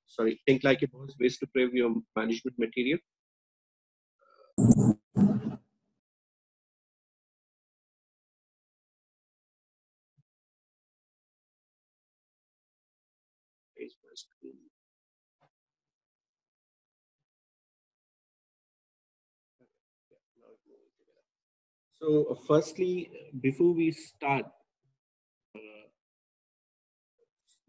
sorry, Think Like a Boss, Ways to Prove Your Management Material. Here's my screen. So, firstly, before we start,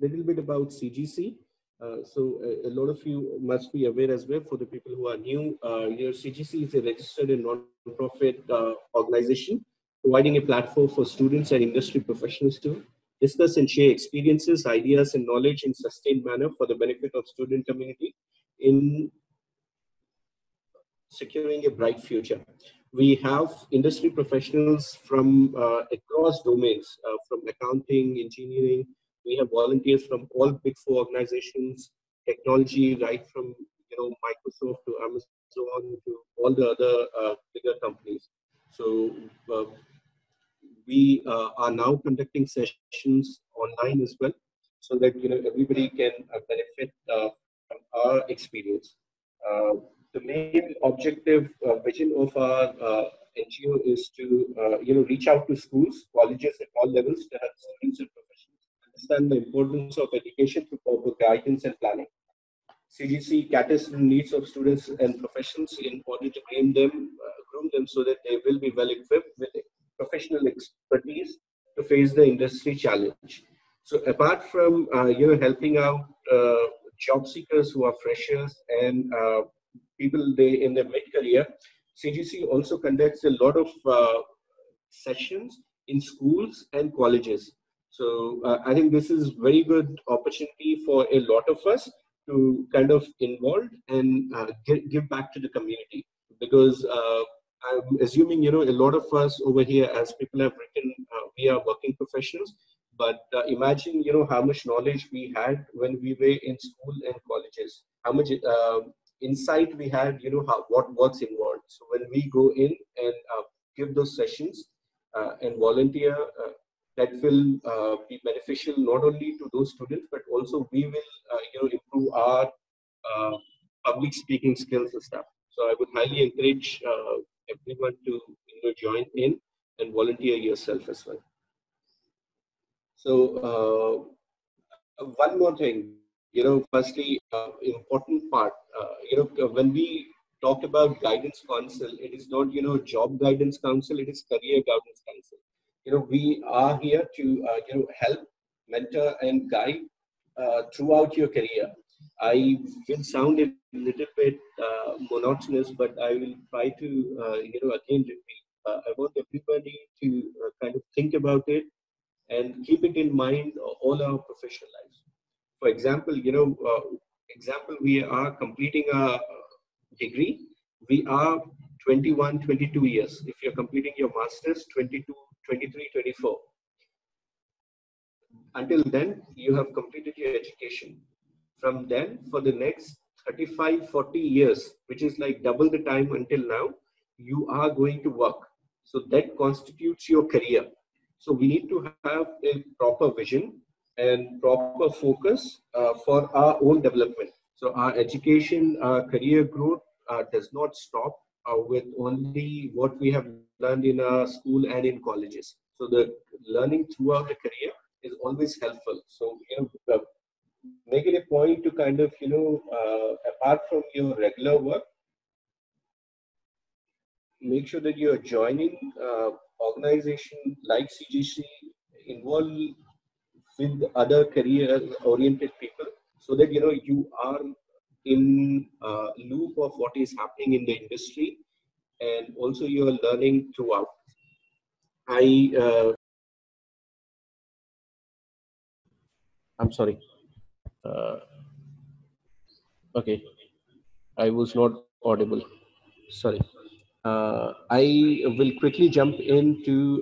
little bit about CGC. A lot of you must be aware as well. For the people who are new, CGC is a registered and non-profit organization providing a platform for students and industry professionals to discuss and share experiences, ideas, and knowledge in sustained manner for the benefit of student community in securing a bright future. We have industry professionals from across domains, from accounting, engineering. We have volunteers from all big four organizations, technology, right from Microsoft to Amazon to all the other bigger companies. So we are now conducting sessions online as well, so that everybody can benefit from our experience. Uh, the main objective vision of our NGO is to reach out to schools, colleges at all levels to help students and professionals understand the importance of education through proper guidance and planning. CGC caters to the needs of students and professionals in order to groom them so that they will be well equipped with professional expertise to face the industry challenge. So apart from helping out job seekers who are freshers and people they in their mid career, CGC also conducts a lot of sessions in schools and colleges. So I think this is very good opportunity for a lot of us to kind of involve and give back to the community, because I'm assuming a lot of us over here, as people have written, we are working professionals. But imagine how much knowledge we had when we were in school and colleges, how much insight we had, what's involved. So when we go in and give those sessions and volunteer, that will be beneficial not only to those students, but also we will improve our uh, public speaking skills and stuff. So I would highly encourage everyone to join in and volunteer yourself as well. So one more thing, firstly, important part, when we talk about guidance council, it is not, job guidance council, it is career guidance council. We are here to, help, mentor, and guide throughout your career. I will sound a little bit monotonous, but I will try to, again repeat. I want everybody to kind of think about it and keep it in mind all our professional lives. For example, we are completing a degree. We are 21, 22 years. If you're completing your master's, 22, 23, 24. Until then, you have completed your education. From then, for the next 35, 40 years, which is like double the time until now, you are going to work. So that constitutes your career. So we need to have a proper vision and proper focus for our own development. So our education, our career growth does not stop with only what we have learned in our school and in colleges. So the learning throughout the career is always helpful. So make it a point to kind of apart from your regular work, make sure that you're joining organization like CGC, involved with other career oriented people, so that you are in loop of what is happening in the industry, and also you are learning throughout. I'm sorry. uh, okay, I was not audible, sorry. I will quickly jump into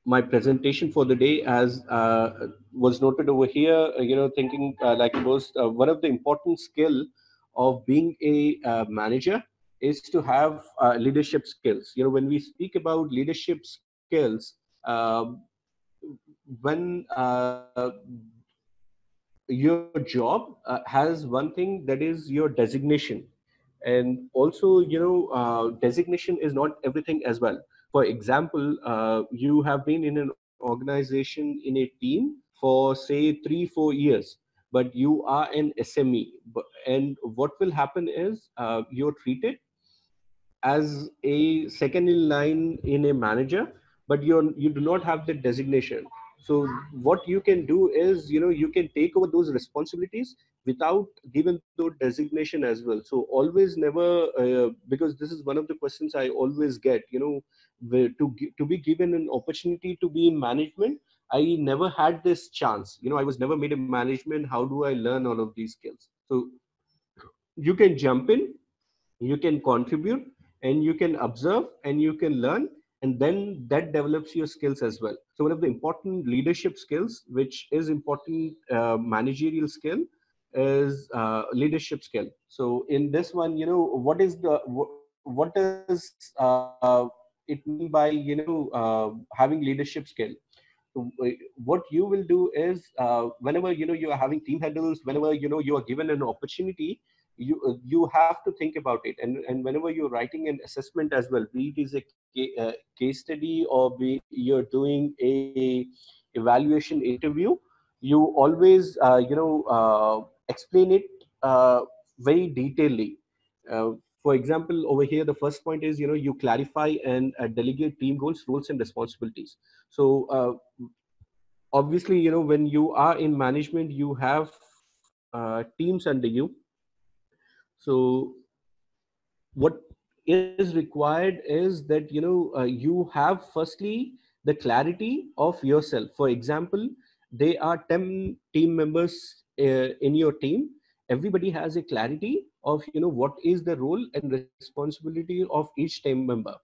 my presentation for the day, as was noted over here. Thinking like it was one of the important skill of being a manager is to have leadership skills. When we speak about leadership skills, um, when your job has one thing, that is your designation. And also, designation is not everything as well. For example, you have been in an organization in a team for say 3-4 years, but you are an SME. And what will happen is you're treated as a second in line in a manager, but you do not have the designation. So what you can do is, you can take over those responsibilities without giving those designation as well. So always never, because this is one of the questions I always get, to be given an opportunity to be in management, I never had this chance. I was never made a management. How do I learn all of these skills? So you can jump in, you can contribute, and you can observe, and you can learn, and then that develops your skills as well. So one of the important leadership skills, which is important managerial skill, is leadership skill. So in this one, what does it mean by having leadership skill? So what you will do is, whenever you are having team handles, whenever you are given an opportunity, you have to think about it. And whenever you're writing an assessment as well, be it is a case study, or be you're doing a evaluation interview, you always explain it very detailedly. uh, for example, over here, the first point is, you clarify and delegate team goals, roles, and responsibilities. So obviously, when you are in management, you have teams under you. So what is required is that you have firstly the clarity of yourself. For example, there are 10 team members in your team. Everybody has a clarity of what is the role and responsibility of each team member.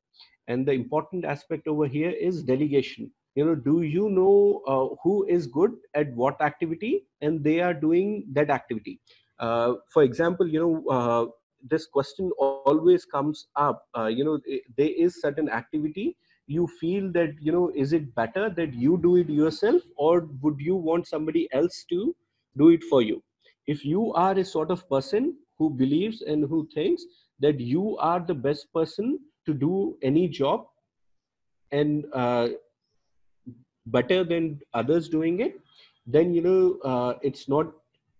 And the important aspect over here is delegation. Do you know who is good at what activity, and they are doing that activity. For example, this question always comes up. There is certain activity, you feel that is it better that you do it yourself, or would you want somebody else to do it for you? If you are a sort of person who believes and who thinks that you are the best person to do any job, and better than others doing it, then it's not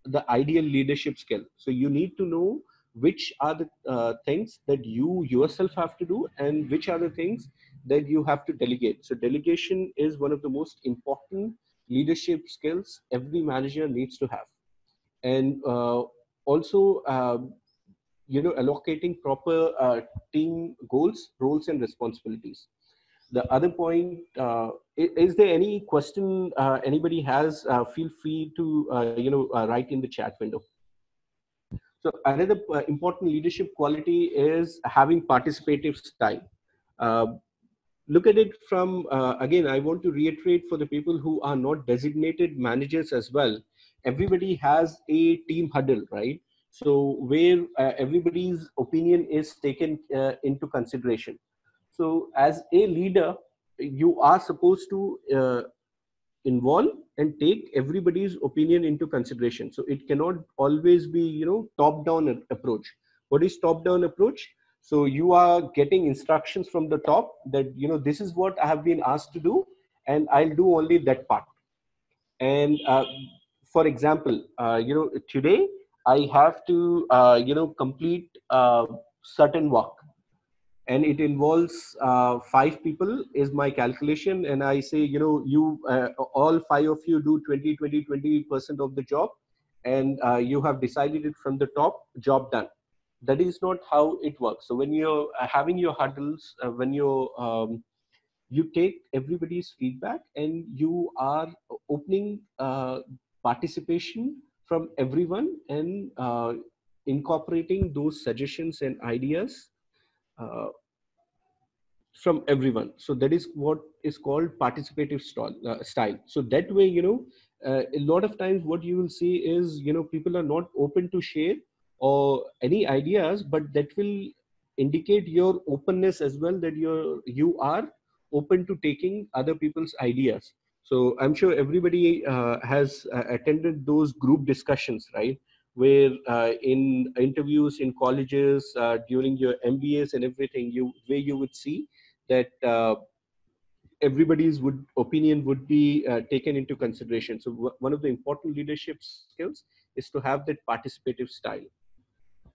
the ideal leadership skill. So you need to know which are the things that you yourself have to do, and which are the things that you have to delegate. So delegation is one of the most important leadership skills every manager needs to have. And also, allocating proper team goals, roles, and responsibilities. The other point, is there any question anybody has? Feel free to write in the chat window. So another important leadership quality is having participative style. Uh, Look at it from, again, I want to reiterate for the people who are not designated managers as well. Everybody has a team huddle, right? So where everybody's opinion is taken into consideration. So as a leader, you are supposed to involve and take everybody's opinion into consideration. So it cannot always be top down approach. What is top down approach? So you are getting instructions from the top that this is what I have been asked to do, and I'll do only that part. And for example, today I have to complete certain work, and it involves 5 people is my calculation. And I say, you all 5 of you do 20% of the job, and you have decided it from the top, job done. That is not how it works. So when you're having your huddles, when you take everybody's feedback, and you are opening participation from everyone, and incorporating those suggestions and ideas uh, from everyone. So that is what is called participative style. So that way, a lot of times what you will see is, people are not open to share or any ideas, but that will indicate your openness as well, that you are open to taking other people's ideas. So I'm sure everybody has attended those group discussions, right? Where in interviews in colleges, during your MBAs and everything, where you would see that everybody's opinion would be taken into consideration. So one of the important leadership skills is to have that participative style.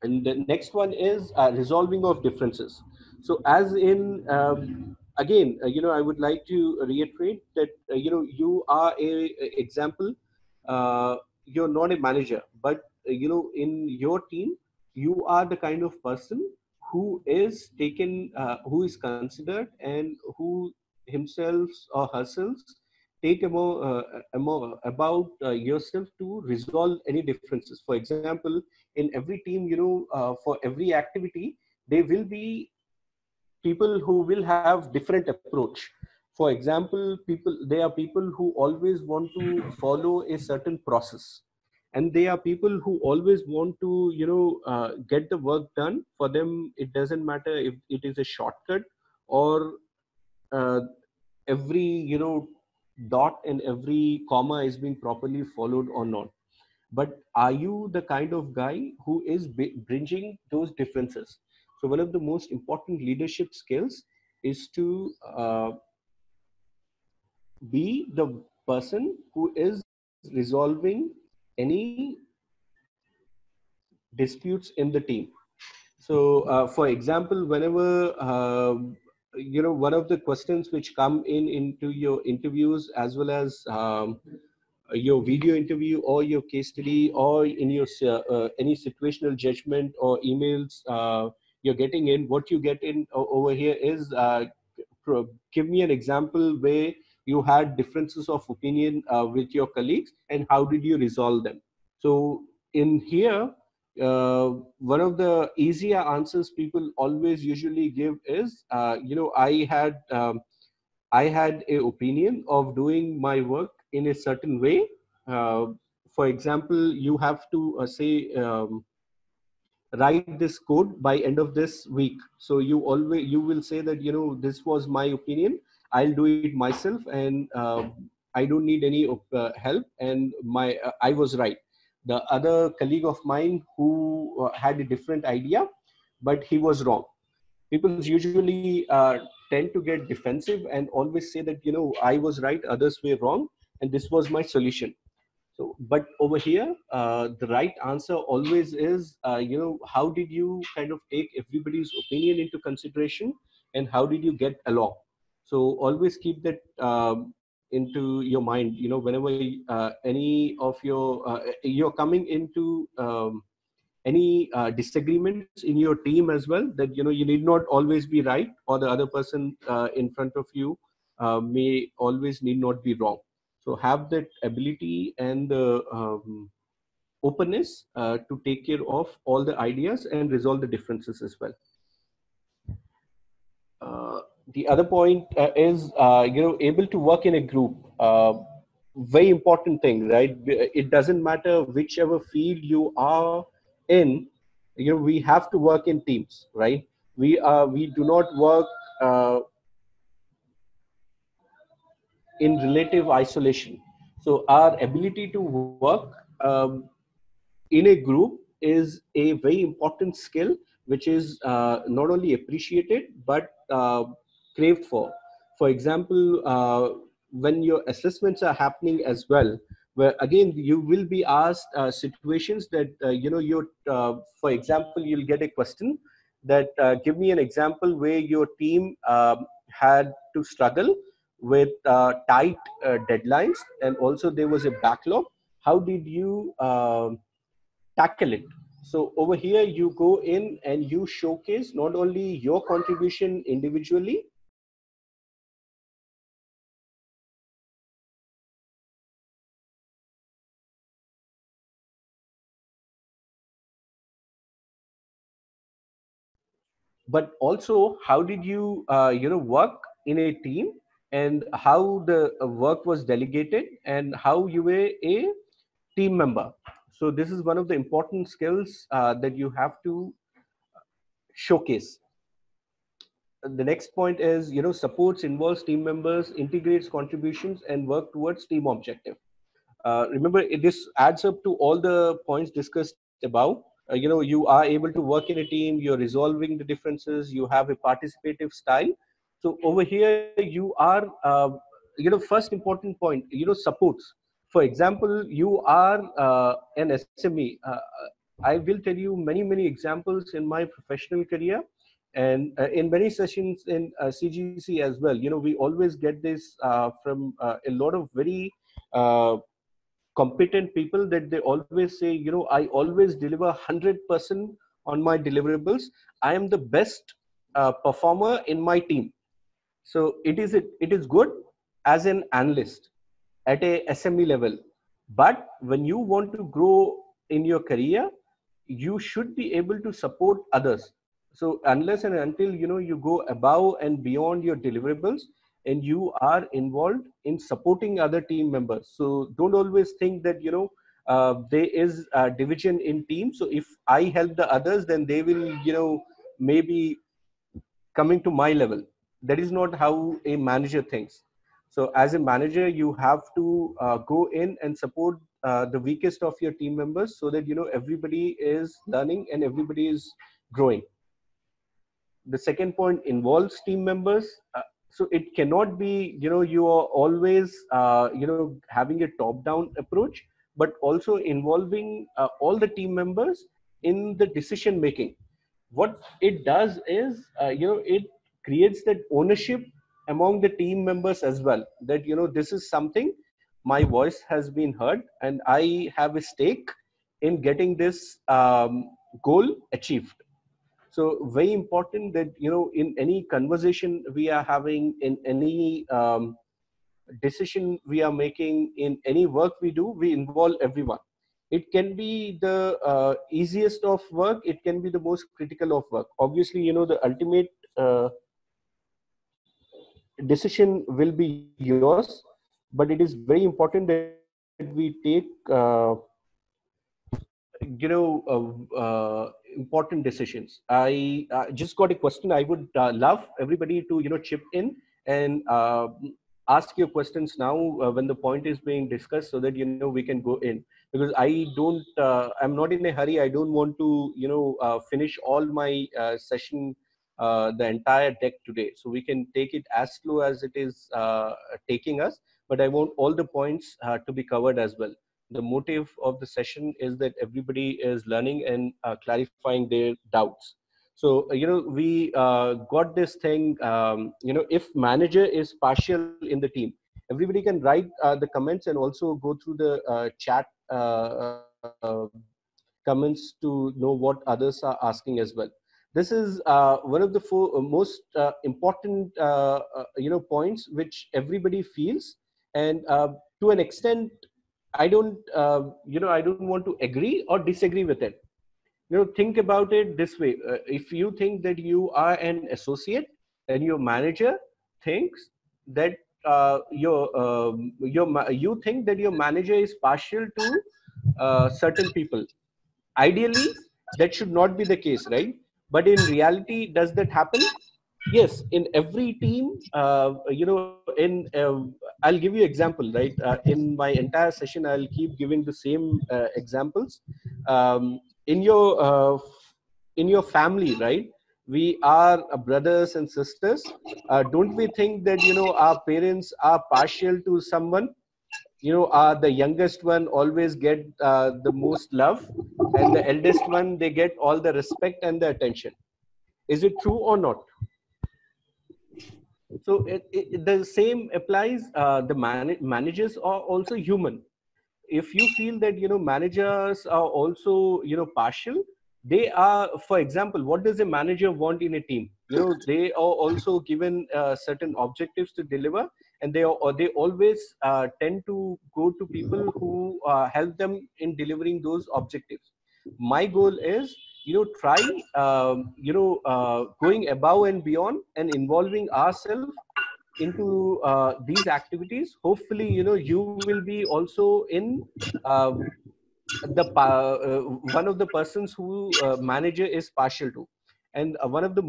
And the next one is resolving of differences. So as in again, I would like to reiterate that you are a example. You're not a manager, but in your team you are the kind of person who is taken, who is considered, and who himself or herself take about yourself to resolve any differences. For example, in every team, for every activity, there will be people who will have different approach. For example, there are people who always want to follow a certain process, and there are people who always want to get the work done. For them, it doesn't matter if it is a shortcut or uh, every dot and every comma is being properly followed or not. But are you the kind of guy who is bridging those differences? So one of the most important leadership skills is to be the person who is resolving any disputes in the team. So for example, whenever one of the questions which come into your interviews, as well as your video interview or your case study, or in your any situational judgment or emails you're getting in, what you get in over here is give me an example where you had differences of opinion with your colleagues, and how did you resolve them. So in here, one of the easier answers people always usually give is, I had a opinion of doing my work in a certain way. Uh, for example, you have to say, write this code by end of this week. So you will say that this was my opinion. I'll do it myself, and I don't need any help. And I was right. The other colleague of mine who had a different idea, but he was wrong. People usually tend to get defensive and always say that I was right, others were wrong, and this was my solution. So but over here, the right answer always is, how did you kind of take everybody's opinion into consideration, and how did you get along. So always keep that into your mind, whenever any of you're coming into any disagreements in your team as well, that you need not always be right, or the other person in front of you may always need not be wrong. So have that ability and the openness to take care of all the ideas and resolve the differences as well. uh, the other point is able to work in a group. Very important thing, right? It doesn't matter whichever field you are in, we have to work in teams, right? We do not work uh, in relative isolation. So our ability to work in a group is a very important skill, which is not only appreciated but craved for. For example, when your assessments are happening as well, where again you will be asked situations that for example, you'll get a question that give me an example where your team had to struggle with tight deadlines, and also there was a backlog. How did you tackle it? So over here, you go in and you showcase not only your contribution individually, but also how did you work in a team, and how the work was delegated, and how you were a team member. So this is one of the important skills that you have to showcase. the next point is, supports, involves team members, integrates contributions, and work towards team objective. Remember, this adds up to all the points discussed above. You are able to work in a team, you're resolving the differences, you have a participative style. So over here you are, first important point, supports. For example, you are an SME. I will tell you many examples in my professional career, and in many sessions in CGC as well. We always get this from a lot of very competent people, that they always say, I always deliver 100% on my deliverables. I am the best performer in my team. So it is good as an analyst at a SME level, but when you want to grow in your career, you should be able to support others. So unless and until you go above and beyond your deliverables, and you are involved in supporting other team members, so don't always think that there is a division in team. So if I help the others, then they will maybe coming to my level. That is not how a manager thinks. So as a manager, you have to go in and support the weakest of your team members, so that everybody is learning and everybody is growing. The second point involves team members. So it cannot be you are always having a top down approach, but also involving all the team members in the decision making. What it does is it creates that ownership among the team members as well, that this is something, my voice has been heard, and I have a stake in getting this goal achieved. So very important that in any conversation we are having, in any decision we are making, in any work we do, we involve everyone. It can be the easiest of work, it can be the most critical of work. Obviously the ultimate decision will be yours, but it is very important that we take important decisions. I just got a question. I would love everybody to chip in and ask your questions now, when the point is being discussed, so that we can go in, because I'm not in a hurry. I don't want to finish all my session, the entire deck today. So we can take it as slow as it is taking us, but I want all the points to be covered as well. The motive of the session is that everybody is learning and clarifying their doubts. So we got this thing, if manager is partial in the team, everybody can write the comments and also go through the chat comments to know what others are asking as well. This is one of the most important points which everybody feels, and to an extent, I don't want to agree or disagree with it. Think about it this way. If you think that you are an associate and your manager thinks that you think that your manager is partial to certain people, ideally that should not be the case, right? But in reality, does that happen? Yes, in every team. I'll give you example, right? In my entire session, I'll keep giving the same examples. In your family, right? We are brothers and sisters. Don't we think that our parents are partial to someone? The youngest one always get the most love, and the eldest one, they get all the respect and the attention. Is it true or not? So the same applies. The managers are also human. If you feel that managers are also partial, they are, for example, what does a manager want in a team? They are also given certain objectives to deliver, and they always tend to go to people who help them in delivering those objectives. My goal is try going above and beyond and involving ourselves into these activities. Hopefully you will be also in uh, one of the persons who manager is partial to. And one of the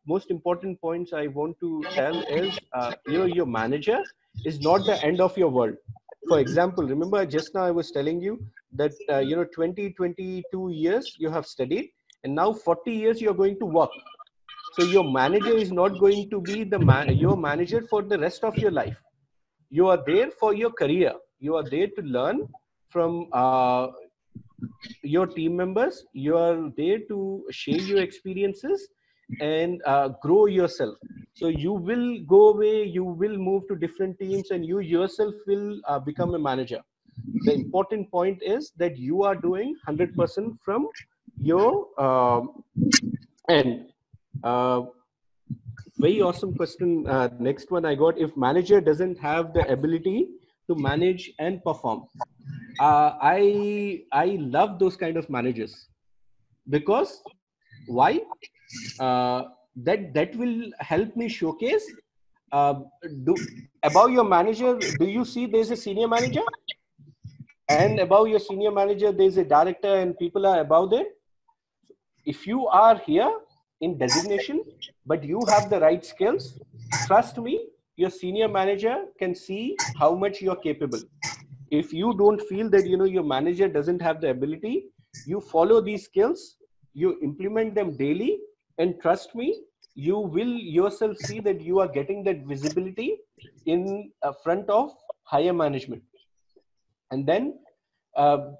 most important points I want to tell is, your manager is not the end of your world. For example, remember just now I was telling you that 22 years you have studied, and now 40 years you're going to work. So your manager is not going to be your manager for the rest of your life. You are there for your career. You are there to learn from your team members. You are there to share your experiences and grow yourself. So you will go away, you will move to different teams, and you yourself will become a manager. The important point is that you are doing 100% from your end. uh, Very awesome question. Next one I got: if manager doesn't have the ability to manage and perform. I love those kind of managers, because why? That will help me showcase. Uh, do Above your manager, do you see there's a senior manager, and above your senior manager there's a director, and people are above there. If you are here in designation but you have the right skills, trust me, your senior manager can see how much you're capable. If you don't feel that your manager doesn't have the ability, you follow these skills, you implement them daily, and trust me, you will yourself see that you are getting that visibility in front of higher management. And then uh,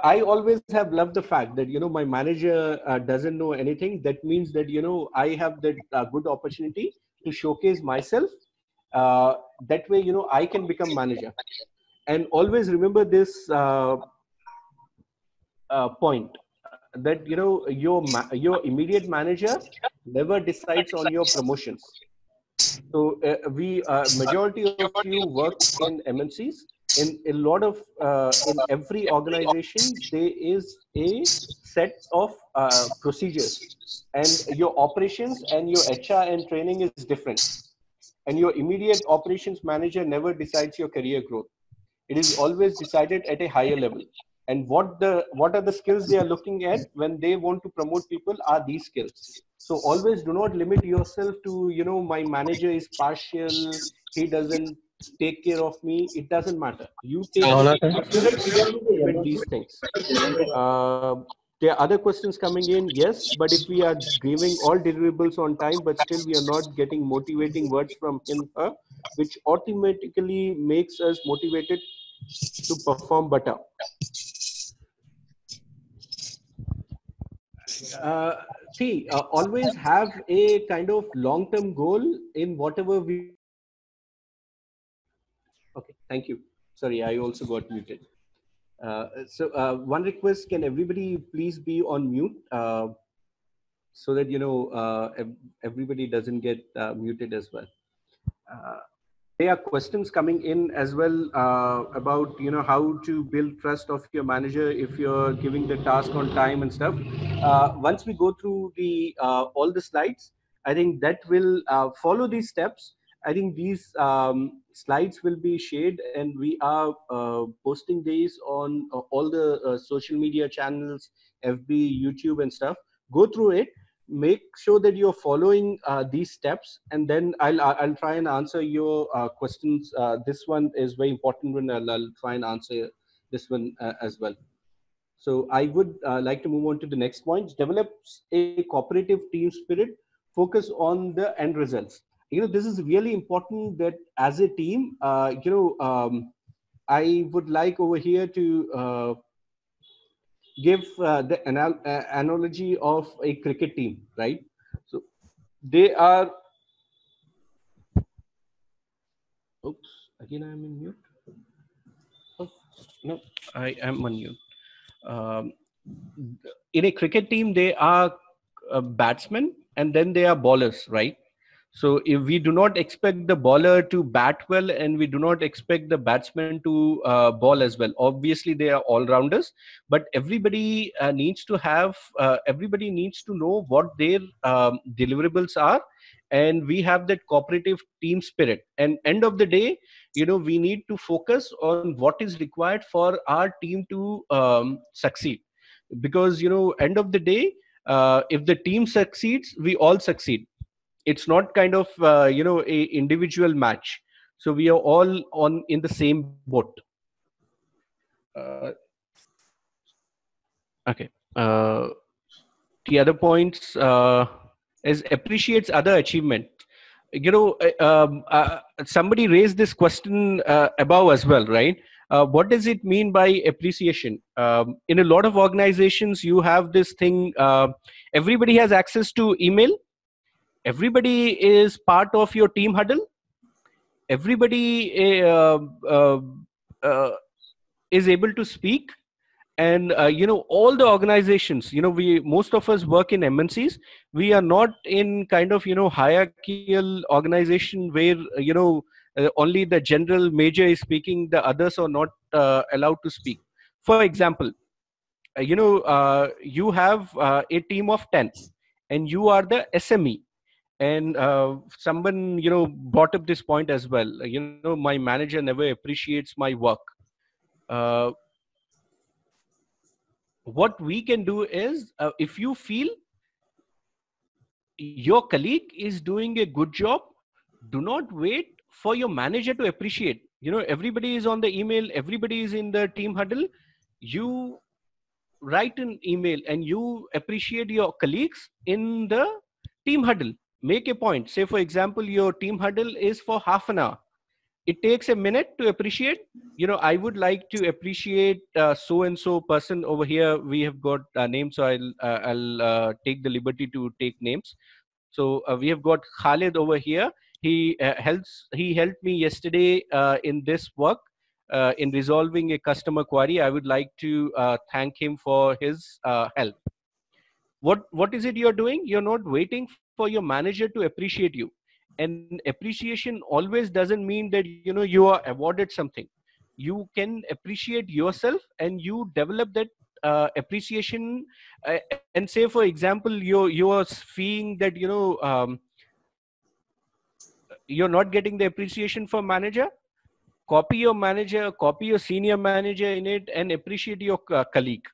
I always have loved the fact that my manager doesn't know anything. That means that I have that good opportunity to showcase myself. That way I can become manager. And always remember this point, that your immediate manager never decides on your promotions. So we majority of you work in MNCs. In a lot of in every organization there is a set of procedures, and your operations and your HR and training is different. And your immediate operations manager never decides your career growth. It is always decided at a higher level. And what are the skills they are looking at when they want to promote people are these skills. So always do not limit yourself to my manager is partial, he doesn't take care of me. It doesn't matter. You take care of yourself, implement these things. uh, there are other questions coming in. Yes, but if we are giving all deliverables on time, but still we are not getting motivating words from him, her, which automatically makes us motivated to perform better. Uh, See, always have a kind of long-term goal in whatever we. Okay, thank you. Sorry, I also got muted. One request: can everybody please be on mute, so that everybody doesn't get muted as well. Uh, there are questions coming in as well about how to build trust of your manager if you're giving the task on time and stuff. Once we go through the all the slides, I think that will follow these steps. I think these slides will be shared, and we are posting these on all the social media channels, FB, YouTube, and stuff. Go through it, make sure that you're following these steps, and then I'll try and answer your questions. This one is very important one. I'll try and answer this one as well. So I would like to move on to the next point: develops a cooperative team spirit, focus on the end results. This is really important, that as a team, I would like over here to give the analogy of a cricket team, right? So they are. Oops, again I am in mute. Oh, no, I am on mute. Um, in a cricket team, they are batsmen, and then they are bowlers, right? So if we do not expect the bowler to bat well, and we do not expect the batsman to bowl as well, obviously they are all rounders. But everybody needs to know what their deliverables are, and we have that cooperative team spirit. And end of the day, we need to focus on what is required for our team to succeed. Because end of the day, if the team succeeds, we all succeed. It's not kind of a individual match. So we are all on in the same boat. uh, okay. The other points is appreciates other achievement. Somebody raised this question above as well, right? What does it mean by appreciation? In a lot of organizations, you have this thing. Everybody has access to email. Everybody is part of your team huddle. Everybody uh, is able to speak. And all the organizations, we most of us work in MNCs. We are not in kind of hierarchical organization where only the general major is speaking, the others are not allowed to speak. For example, you have a team of 10 and you are the SME. And someone brought up this point as well. My manager never appreciates my work. uh, what we can do is, if you feel your colleague is doing a good job, do not wait for your manager to appreciate. Everybody is on the email, everybody is in the team huddle. You write an email and you appreciate your colleagues in the team huddle. Make a point. Say, for example, your team huddle is for half an hour. It takes a minute to appreciate. I would like to appreciate so and so person over here. We have got names, so I'll take the liberty to take names. So we have got Khalid over here. He helped me yesterday in this work, in resolving a customer query. I would like to thank him for his help. What is it you're doing? You're not waiting for your manager to appreciate you. And appreciation always doesn't mean that you are awarded something. You can appreciate yourself and you develop that appreciation. And say, for example, you are seeing that you're not getting the appreciation from manager. Copy your manager, copy your senior manager in it, and appreciate your colleague,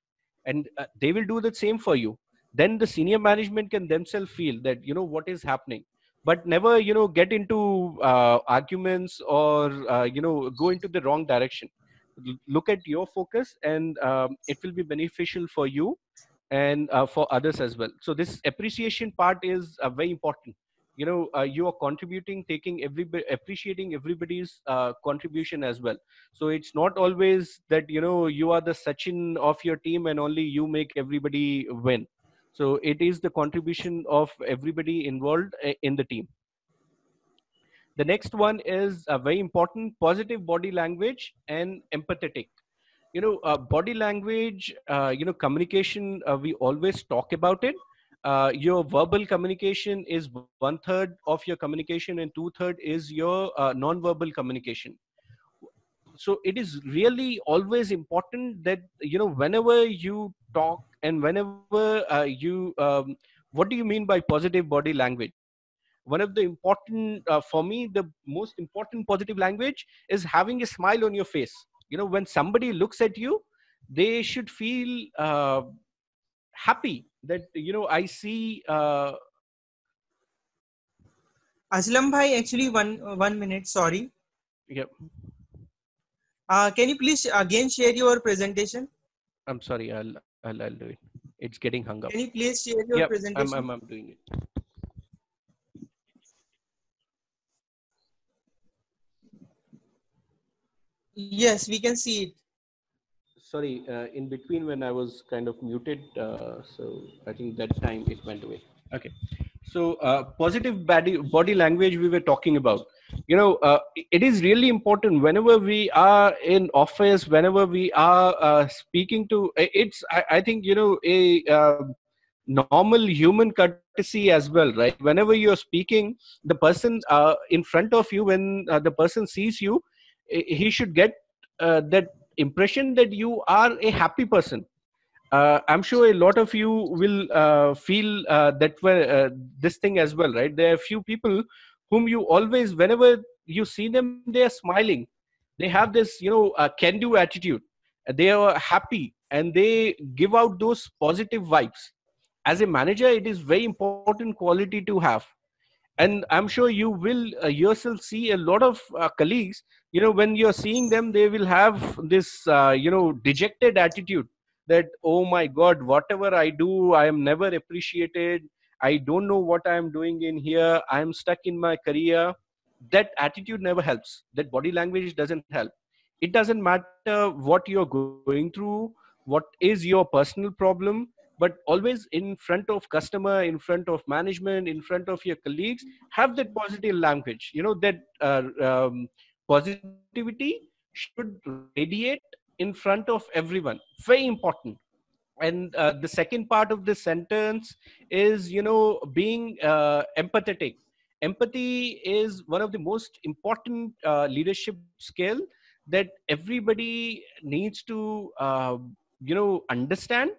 and they will do the same for you. Then the senior management can themselves feel that what is happening. But never get into arguments or go into the wrong direction. Look at your focus, and it will be beneficial for you and for others as well. So this appreciation part is very important. You are contributing, taking everybody, appreciating everybody's contribution as well. So it's not always that you are the Sachin of your team and only you make everybody win. So it is the contribution of everybody involved in the team. The next one is a very important: positive body language and empathetic. Body language, communication, we always talk about it. Your verbal communication is 1/3 of your communication, and 2/3 is your non-verbal communication. So it is really always important that whenever you talk and whenever what do you mean by positive body language? One of the important, for me, the most important positive language is having a smile on your face. When somebody looks at you, they should feel happy that I see Aslam bhai, actually one minute, sorry. yeah. Can you please again share your presentation? I'm sorry, I'll do it. It's getting hung up. Can you please share your Yeah, presentation? I'm doing it. Yes, we can see it. Sorry, in between when I was kind of muted, so I think that time it went away. Okay. So positive body language we were talking about. It is really important whenever we are in office, whenever we are speaking to. I think a normal human courtesy as well, right? Whenever you're speaking, the person in front of you, when the person sees you, he should get that impression that you are a happy person. I'm sure a lot of you will feel that way, this thing as well, right? There are few people whom you always, whenever you see them, they are smiling. They have this, can-do attitude. They are happy and they give out those positive vibes. as a manager, it is very important quality to have. And I'm sure you will yourself see a lot of colleagues, when you're seeing them, they will have this dejected attitude, that, oh my god, whatever I do, I am never appreciated, I don't know what I am doing in here, I am stuck in my career. That attitude never helps. That body language doesn't help. It doesn't matter what you're going through, what is your personal problem, but always in front of customer, in front of management, in front of your colleagues, have that positive language. That positivity should radiate in front of everyone. Very important. And the second part of this sentence is, being empathetic. Empathy is one of the most important leadership skill that everybody needs to understand,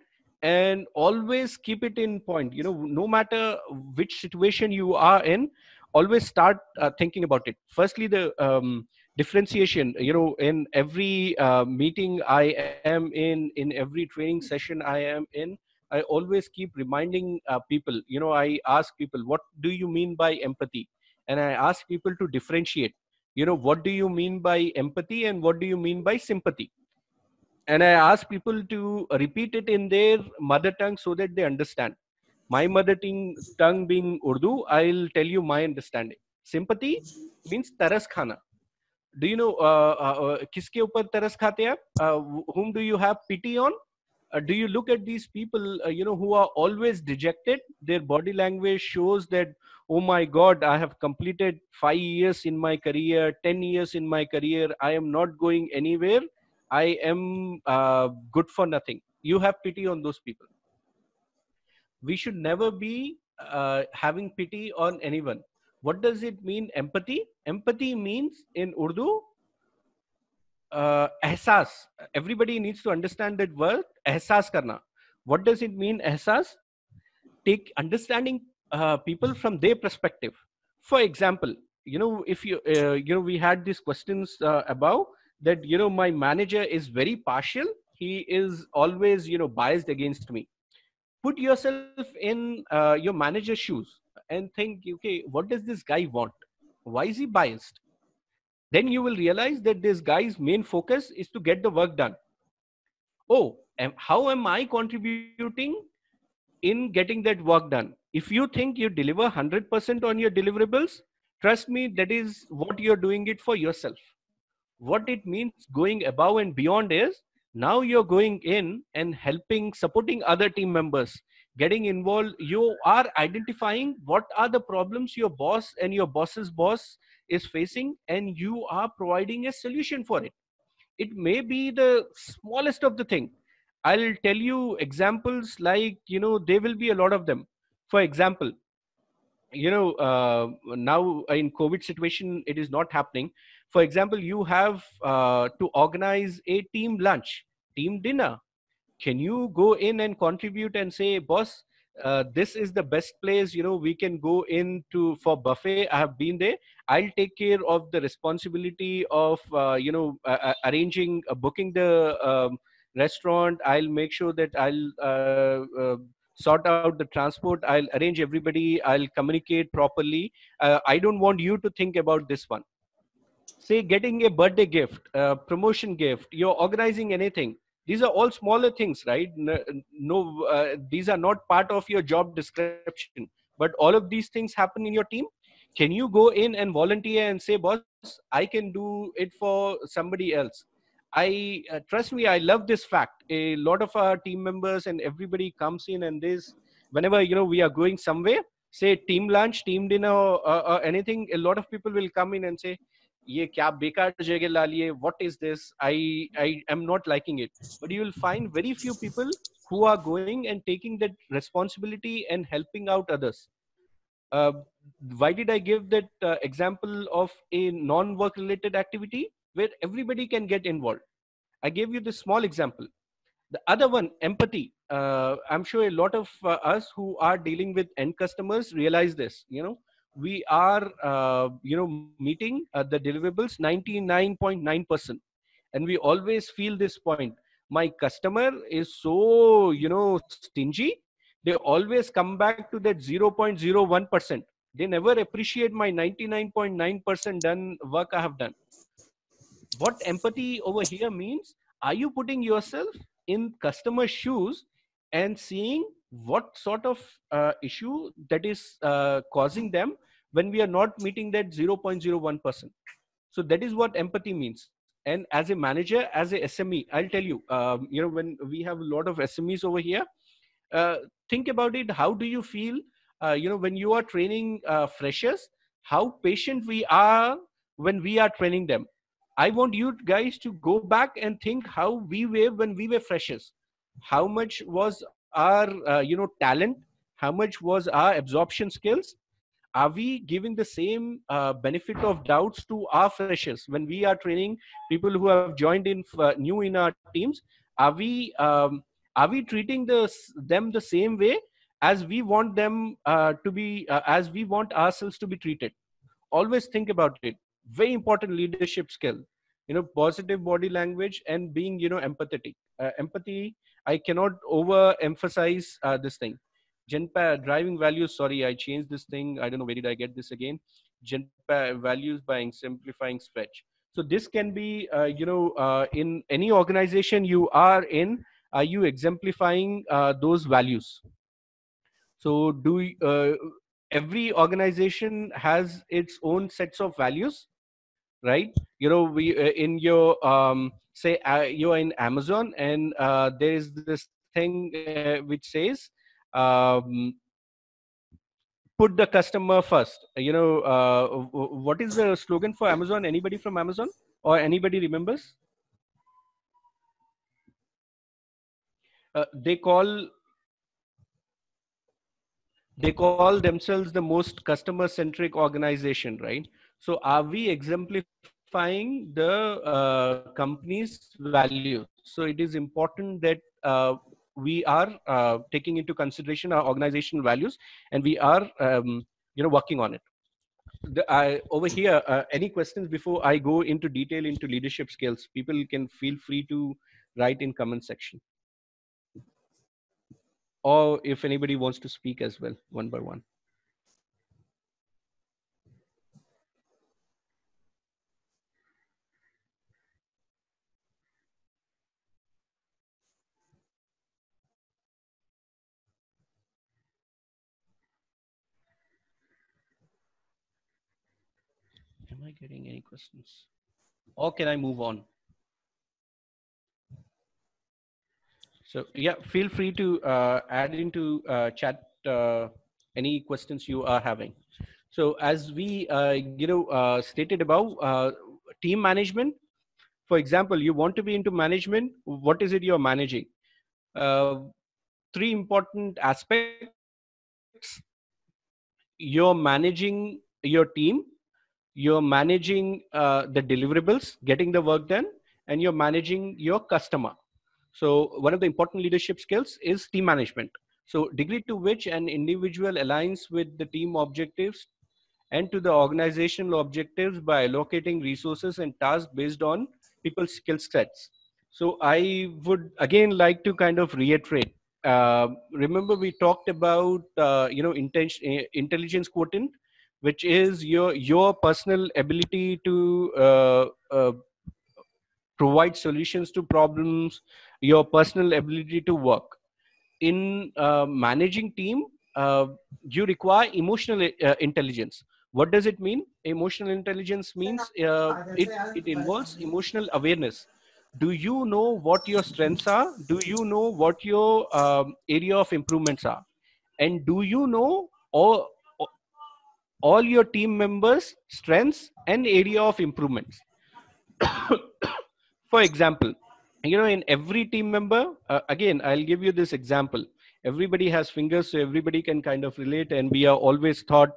and always keep it in point. No matter which situation you are in, always start thinking about it. Firstly, the differentiation. In every meeting I am in every training session I am in, I always keep reminding people. I ask people, what do you mean by empathy? And I ask people to differentiate. What do you mean by empathy and what do you mean by sympathy? And I ask people to repeat it in their mother tongue so that they understand. My mother tongue being Urdu, I'll tell you my understanding. Sympathy means taras khana. Do you know kiske upar taras khate aap? Whom do you have pity on? Do you look at these people who are always dejected? Their body language shows that, oh my god, I have completed 5 years in my career, 10 years in my career, I am not going anywhere, I am good for nothing. You have pity on those people. We should never be having pity on anyone. What does it mean, empathy? Empathy means in Urdu, ehsas. Everybody needs to understand that word, ehsas karna. What does it mean, ehsas? Take understanding people from their perspective. For example, if we had these questions above, that my manager is very partial, he is always biased against me. Put yourself in your manager's shoes and think, okay, what does this guy want? Why is he biased? Then you will realize that this guy's main focus is to get the work done. Oh, how am I contributing in getting that work done? If you think you deliver 100% on your deliverables, trust me, that is what you're doing it for yourself. What it means going above and beyond is, now you're going in and helping, supporting other team members, getting involved. You are identifying what are the problems your boss and your boss's boss is facing, and you are providing a solution for it. It may be the smallest of the thing. I'll tell you examples, like there will be a lot of them. For example, now in COVID situation it is not happening. For example, you have to organize a team lunch, team dinner. Can you go in and contribute and say, boss, this is the best place, we can go into for buffet, I have been there, I'll take care of the responsibility of arranging booking the restaurant, I'll make sure that I'll sort out the transport, I'll arrange everybody, I'll communicate properly. I don't want you to think about this one. Say getting a birthday gift, a promotion gift, you're organizing anything. These are all smaller things, right? No, these are not part of your job description, but all of these things happen in your team. Can you go in and volunteer and say, boss, I can do it for somebody else? I trust me, I love this fact. A lot of our team members and everybody comes in, and this, whenever we are going somewhere, say team lunch, team dinner, or anything, a lot of people will come in and say, ये क्या बेकार जगह ला लिए, what is this, I am not liking it. But you will find very few people who are going and taking that responsibility and helping out others. uh, why did I give that example of a non-work related activity where everybody can get involved? I gave you this small example. The other one, empathy. I'm sure a lot of us who are dealing with end customers realize this. We are, meeting the deliverables 99.9%. And we always feel this point. My customer is so, stingy. They always come back to that 0.01%. They never appreciate my 99.9% done work I have done. What empathy over here means, are you putting yourself in customer shoes and seeing what sort of issue that is causing them when we are not meeting that 0.01%? So that is what empathy means. And as a manager, as a SME, I'll tell you, when we have a lot of SMEs over here, uh, think about it. How do you feel, when you are training freshers, how patient we are when we are training them? I want you guys to go back and think how we were when we were freshers. How much was our, talent? How much was our absorption skills? Are we giving the same benefit of doubts to our freshers when we are training people who have joined in new in our teams? Are we treating them the same way as we want them to be, as we want ourselves to be treated? Always think about it. Very important leadership skill, positive body language and being, empathetic. Empathy, I cannot overemphasize this thing. Genpa driving values, sorry, I changed this thing, I don't know where did I get this again. Genpa values by simplifying stretch. So this can be, in any organization you are in, are you exemplifying those values? So every organization has its own sets of values, right? We in your say you're in Amazon, and there is this thing which says, um, put the customer first. What is the slogan for Amazon? Anybody from Amazon, or anybody remembers? They call themselves the most customer centric organization, right? So are we exemplifying the company's values? So it is important that we are taking into consideration our organizational values, and we are working on it. Over here, any questions before I go into detail into leadership skills? People can feel free to write in comment section, or if anybody wants to speak as well, one by one. Am I getting any questions? Or can I move on? So yeah, feel free to add into chat any questions you are having. So as we stated above, team management. For example, you want to be into management. What is it you're managing? Three important aspects. You're managing your team, you're managing the deliverables, getting the work done, and you're managing your customer. So one of the important leadership skills is team management. So degree to which an individual aligns with the team objectives and to the organizational objectives by allocating resources and tasks based on people's skill sets. So I would again like to kind of reiterate. Remember, we talked about intelligence quotient, which is your personal ability to provide solutions to problems, your personal ability to work. In managing team, you require emotional intelligence. What does it mean? Emotional intelligence means it involves emotional awareness. Do you know what your strengths are? Do you know what your area of improvements are? And do you know all your team members' strengths and area of improvements? For example, in every team member, again, I'll give you this example. Everybody has fingers, so everybody can kind of relate, and we are always taught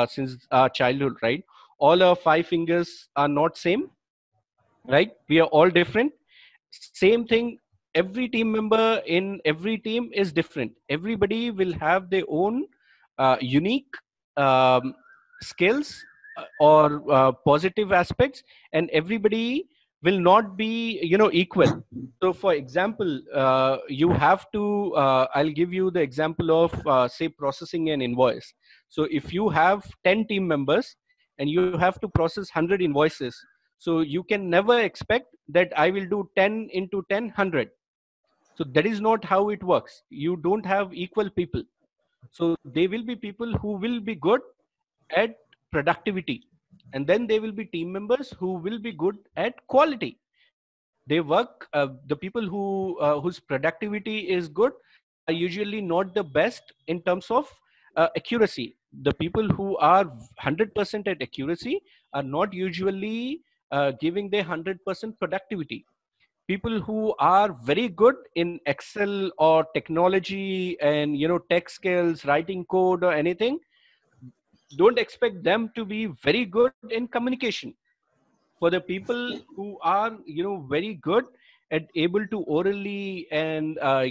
since our childhood, right? All our 5 fingers are not same, right? We are all different. Same thing, every team member in every team is different. Everybody will have their own unique skills or positive aspects, and everybody will not be, equal. So for example, you have to, I'll give you the example of, say, processing an invoice. So if you have 10 team members and you have to process 100 invoices, so you can never expect that I will do 10 into 10, 100. So that is not how it works. You don't have equal people. So they will be people who will be good at productivity, and then there will be team members who will be good at quality. They work, the people whose productivity is good are usually not the best in terms of accuracy. The people who are 100% at accuracy are not usually giving their 100% productivity. People who are very good in Excel or technology and, tech skills, writing code or anything, don't expect them to be very good in communication. For the people who are, very good at able to orally and, uh,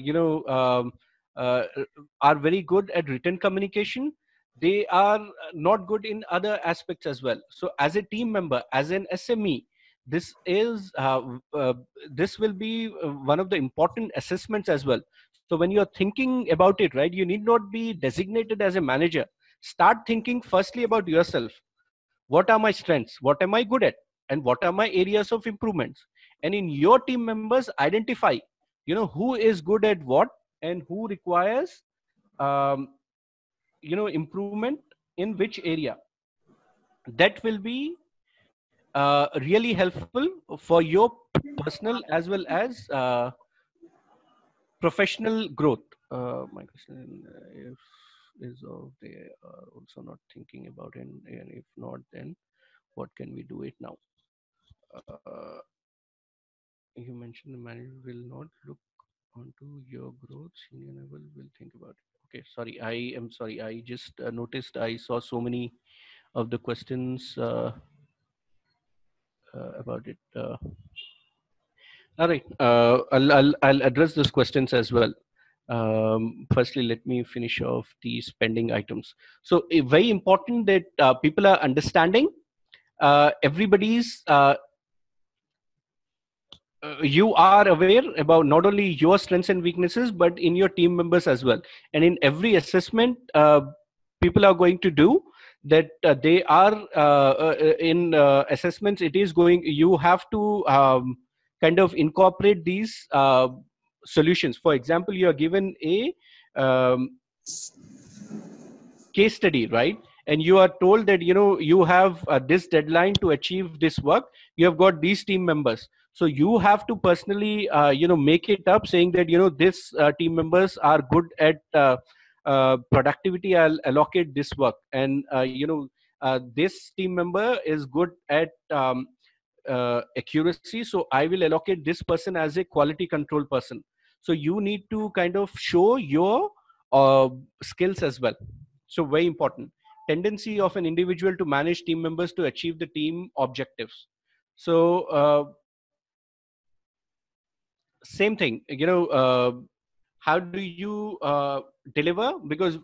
are very good at written communication, they are not good in other aspects as well. So as a team member, as an SME, this is this will be one of the important assessments as well. So when you're thinking about it, right, you need not be designated as a manager. Start thinking firstly about yourself. What are my strengths? What am I good at? And what are my areas of improvements? And in your team members, identify, who is good at what and who requires, um, improvement in which area. That will be really helpful for your personal as well as professional growth. My question is, they are also not thinking about it, and if not, then what can we do it now? uh, you mentioned the manager will not look onto your growth, senior level will think about it. Okay, sorry, I am sorry, I just noticed I saw so many of the questions about it. All right, I'll address those questions as well. Firstly, let me finish off the spending items. So very important that people are understanding everybody's you are aware about not only your strengths and weaknesses, but in your team members as well. And in every assessment, people are going to do that. They are in assessments. It is going. You have to kind of incorporate these solutions. For example, you are given a case study, right? And you are told that, you have this deadline to achieve this work. You have got these team members. So you have to personally, make it up saying that, this team members are good at productivity. I'll allocate this work. And, this team member is good at accuracy. So I will allocate this person as a quality control person. So you need to kind of show your skills as well. So very important. Tendency of an individual to manage team members to achieve the team objectives. So same thing, how do you deliver? Because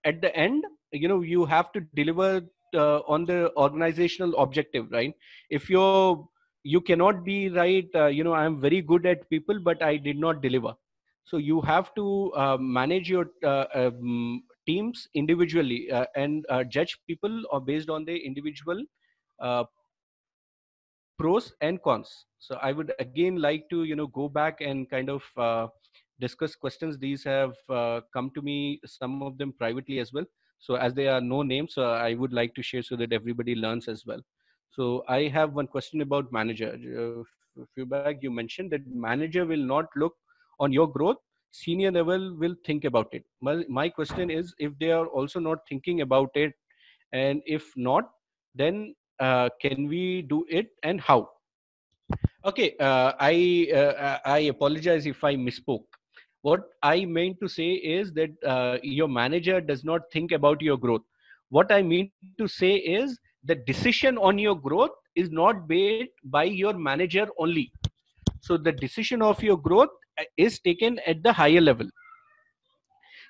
at the end, you have to deliver on the organizational objective, right? If you cannot be right, I am very good at people, but I did not deliver. So you have to manage your teams individually and judge people based on their individual uh, pros and cons. So I would again like to, go back and kind of discuss questions. These have come to me, some of them privately as well. So as there are no names, I would like to share so that everybody learns as well. So I have one question about manager. A few back you mentioned that manager will not look on your growth, senior level will think about it. My question is, if they are also not thinking about it, and if not, then can we do it and how? Okay, I apologize if I misspoke. What I meant to say is that your manager does not think about your growth. What I mean to say is the decision on your growth is not made by your manager only. So the decision of your growth is taken at the higher level.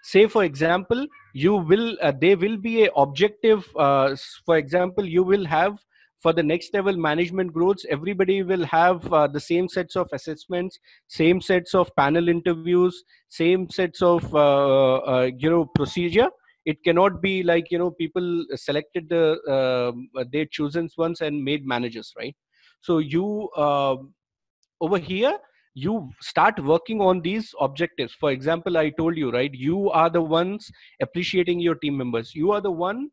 Say for example, you will there will be a objective. For example, you will have for the next level management growths, everybody will have the same sets of assessments, same sets of panel interviews, same sets of procedure. It cannot be like, people selected their chosen ones and made managers, right? So you over here, you start working on these objectives. For example, I told you, right, you are the ones appreciating your team members. You are the one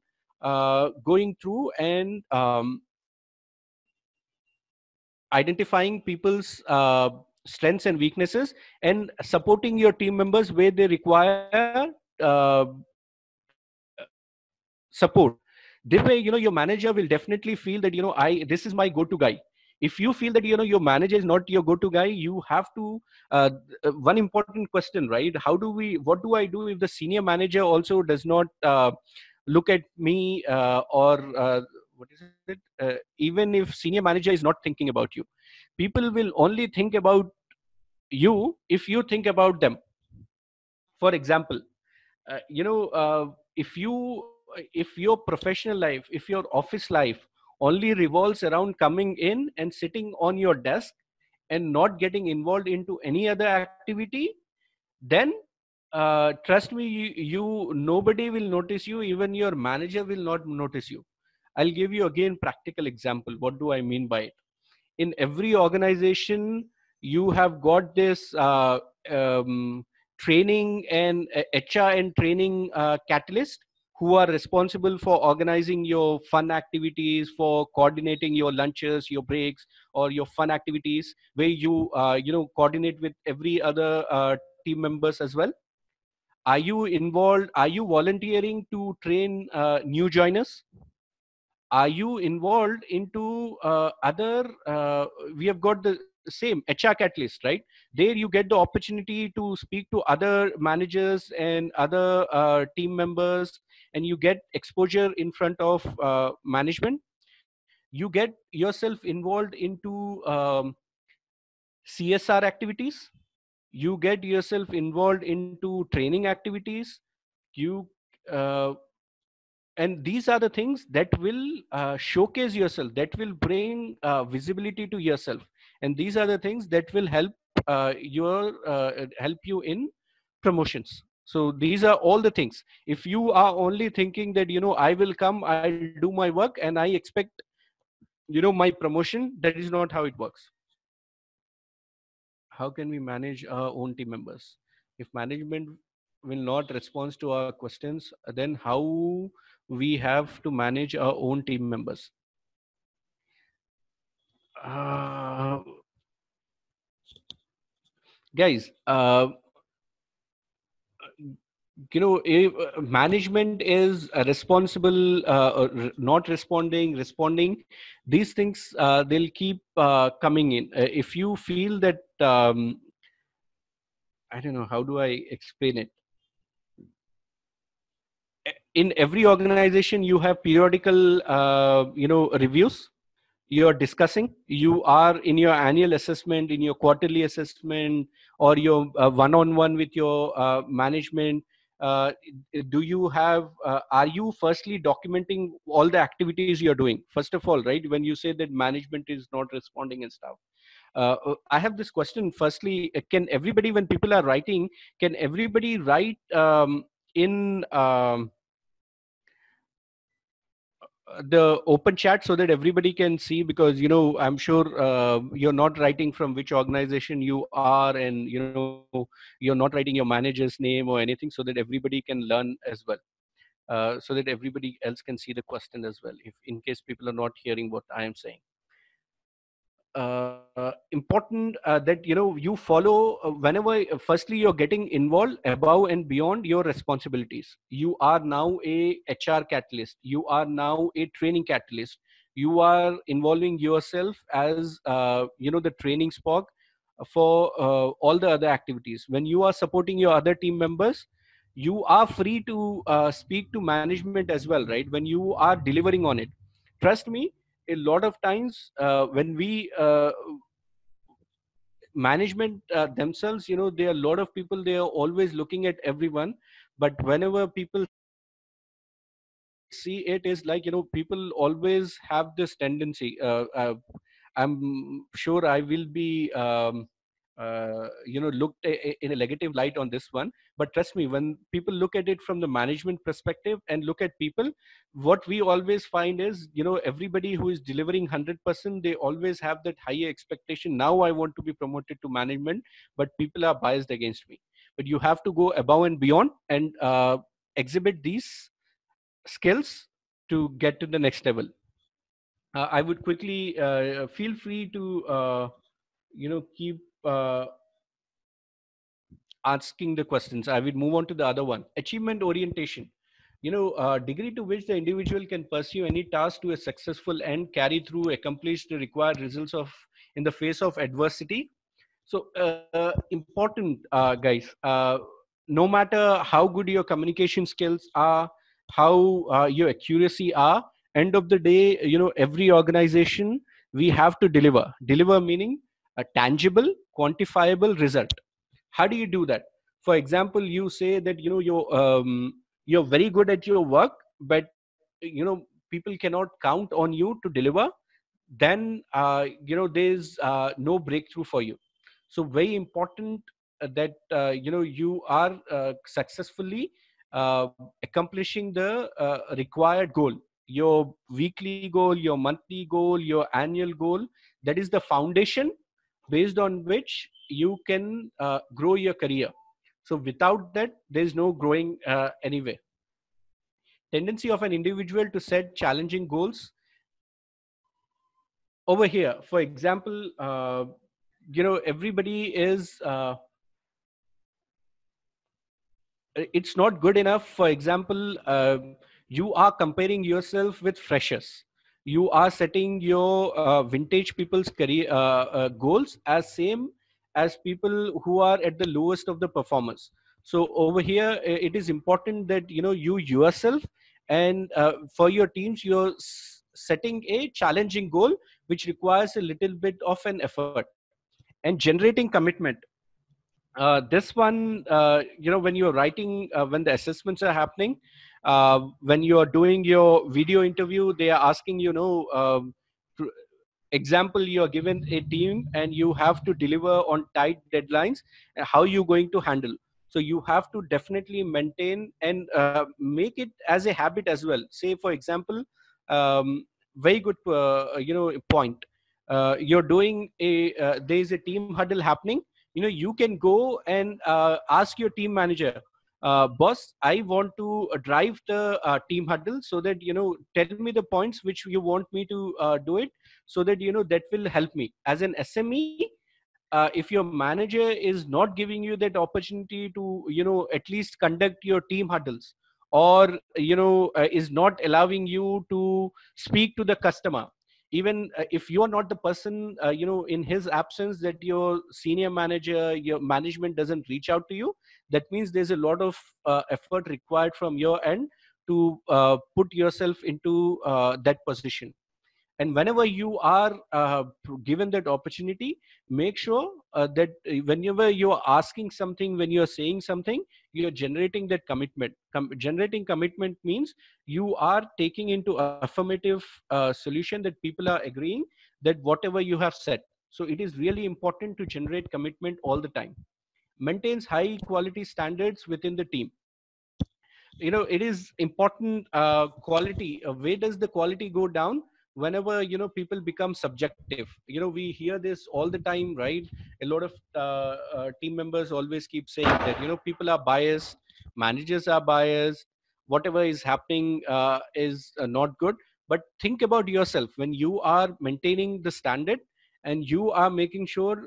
going through and identifying people's strengths and weaknesses and supporting your team members where they require support. This way, your manager will definitely feel that, I this is my go-to guy. If you feel that, your manager is not your go-to guy, you have to one important question, right? What do I do if the senior manager also does not look at me, or what is it, even if senior manager is not thinking about you? People will only think about you if you think about them. For example, if your professional life, if your office life only revolves around coming in and sitting on your desk and not getting involved into any other activity, then trust me, nobody will notice you. Even your manager will not notice you. I'll give you again practical example. What do I mean by it? In every organization, you have got this training and HR and training catalyst, who are responsible for organizing your fun activities, for coordinating your lunches, your breaks, or your fun activities, where you coordinate with every other team members as well. Are you involved? Are you volunteering to train new joiners? Are you involved into other we have got the same HR catalyst, right? There you get the opportunity to speak to other managers and other team members, and you get exposure in front of management. You get yourself involved into CSR activities. You get yourself involved into training activities. You uh, and these are the things that will showcase yourself, that will bring visibility to yourself, and these are the things that will help you in promotions. So these are all the things. If you are only thinking that, I will come, I'll do my work, and I expect, my promotion, that is not how it works. How can we manage our own team members? If management will not respond to our questions, then how we have to manage our own team members? uh, Guys, if management is responsible, not responding, these things, they'll keep coming in. If you feel that, I don't know, how do I explain it? In every organization, you have periodical reviews. You're discussing, you are in your annual assessment, in your quarterly assessment, or your one-on-one with your management. Do you have Are you firstly documenting all the activities you're doing, first of all, right? When you say that management is not responding and stuff, I have this question. Firstly, can everybody, when people are writing, can everybody write in the open chat, so that everybody can see? Because, I'm sure you're not writing from which organization you are, and, you're not writing your manager's name or anything, so that everybody can learn as well, so that everybody else can see the question as well, if in case people are not hearing what I am saying. Important that, you follow, whenever firstly you're getting involved above and beyond your responsibilities. You are now a HR catalyst, you are now a training catalyst, you are involving yourself as the training spark for all the other activities. When you are supporting your other team members, you are free to speak to management as well, right? When you are delivering on it, trust me, a lot of times when we management themselves, there are a lot of people, they are always looking at everyone, but whenever people see it is like, people always have this tendency. I'm sure I will be, looked in a negative light on this one. But trust me, when people look at it from the management perspective and look at people, what we always find is, everybody who is delivering 100%, they always have that higher expectation. Now I want to be promoted to management, but people are biased against me. But you have to go above and beyond and exhibit these skills to get to the next level. I would quickly feel free to keep asking the questions. I would move on to the other one. Achievement orientation. Degree to which the individual can pursue any task to a successful end, carry through, accomplish the required results of in the face of adversity. So important, guys. No matter how good your communication skills are, how your accuracy are, end of the day, every organization, we have to deliver. Deliver meaning a tangible, quantifiable result. How do you do that? For example, you say that you're very good at your work, but people cannot count on you to deliver. Then there's no breakthrough for you. So very important that you are successfully accomplishing the required goal, your weekly goal, your monthly goal, your annual goal. That is the foundation based on which you can grow your career. So without that, there's no growing anywhere. Tendency of an individual to set challenging goals. Over here, for example, everybody is it's not good enough. For example, you are comparing yourself with freshers. You are setting your vintage people's career goals as same as people who are at the lowest of the performers. So over here, it is important that you yourself and for your teams, you're setting a challenging goal which requires a little bit of an effort. And generating commitment. This one, when you're writing, when the assessments are happening, when you are doing your video interview, they are asking, example, you are given a team and you have to deliver on tight deadlines. How you going to handle? So you have to definitely maintain and make it as a habit as well. Say, for example, very good, point. You're doing there is a team huddle happening. You can go and ask your team manager, boss, I want to drive the team huddle, so that tell me the points which you want me to do it, so that that will help me as an SME. If your manager is not giving you that opportunity to at least conduct your team huddles, or is not allowing you to speak to the customer, even if you are not the person, in his absence, that your senior manager, your management doesn't reach out to you, that means there's a lot of effort required from your end to put yourself into that position. And whenever you are given that opportunity, make sure that whenever you're asking something, when you're saying something, you're generating that commitment. Generating commitment means you are taking into affirmative solution, that people are agreeing that whatever you have said. So it is really important to generate commitment all the time. Maintains high quality standards within the team. It is important. Quality, where does the quality go down? Whenever people become subjective. We hear this all the time, right? A lot of team members always keep saying that people are biased, managers are biased, whatever is happening is not good. But think about yourself, when you are maintaining the standard and you are making sure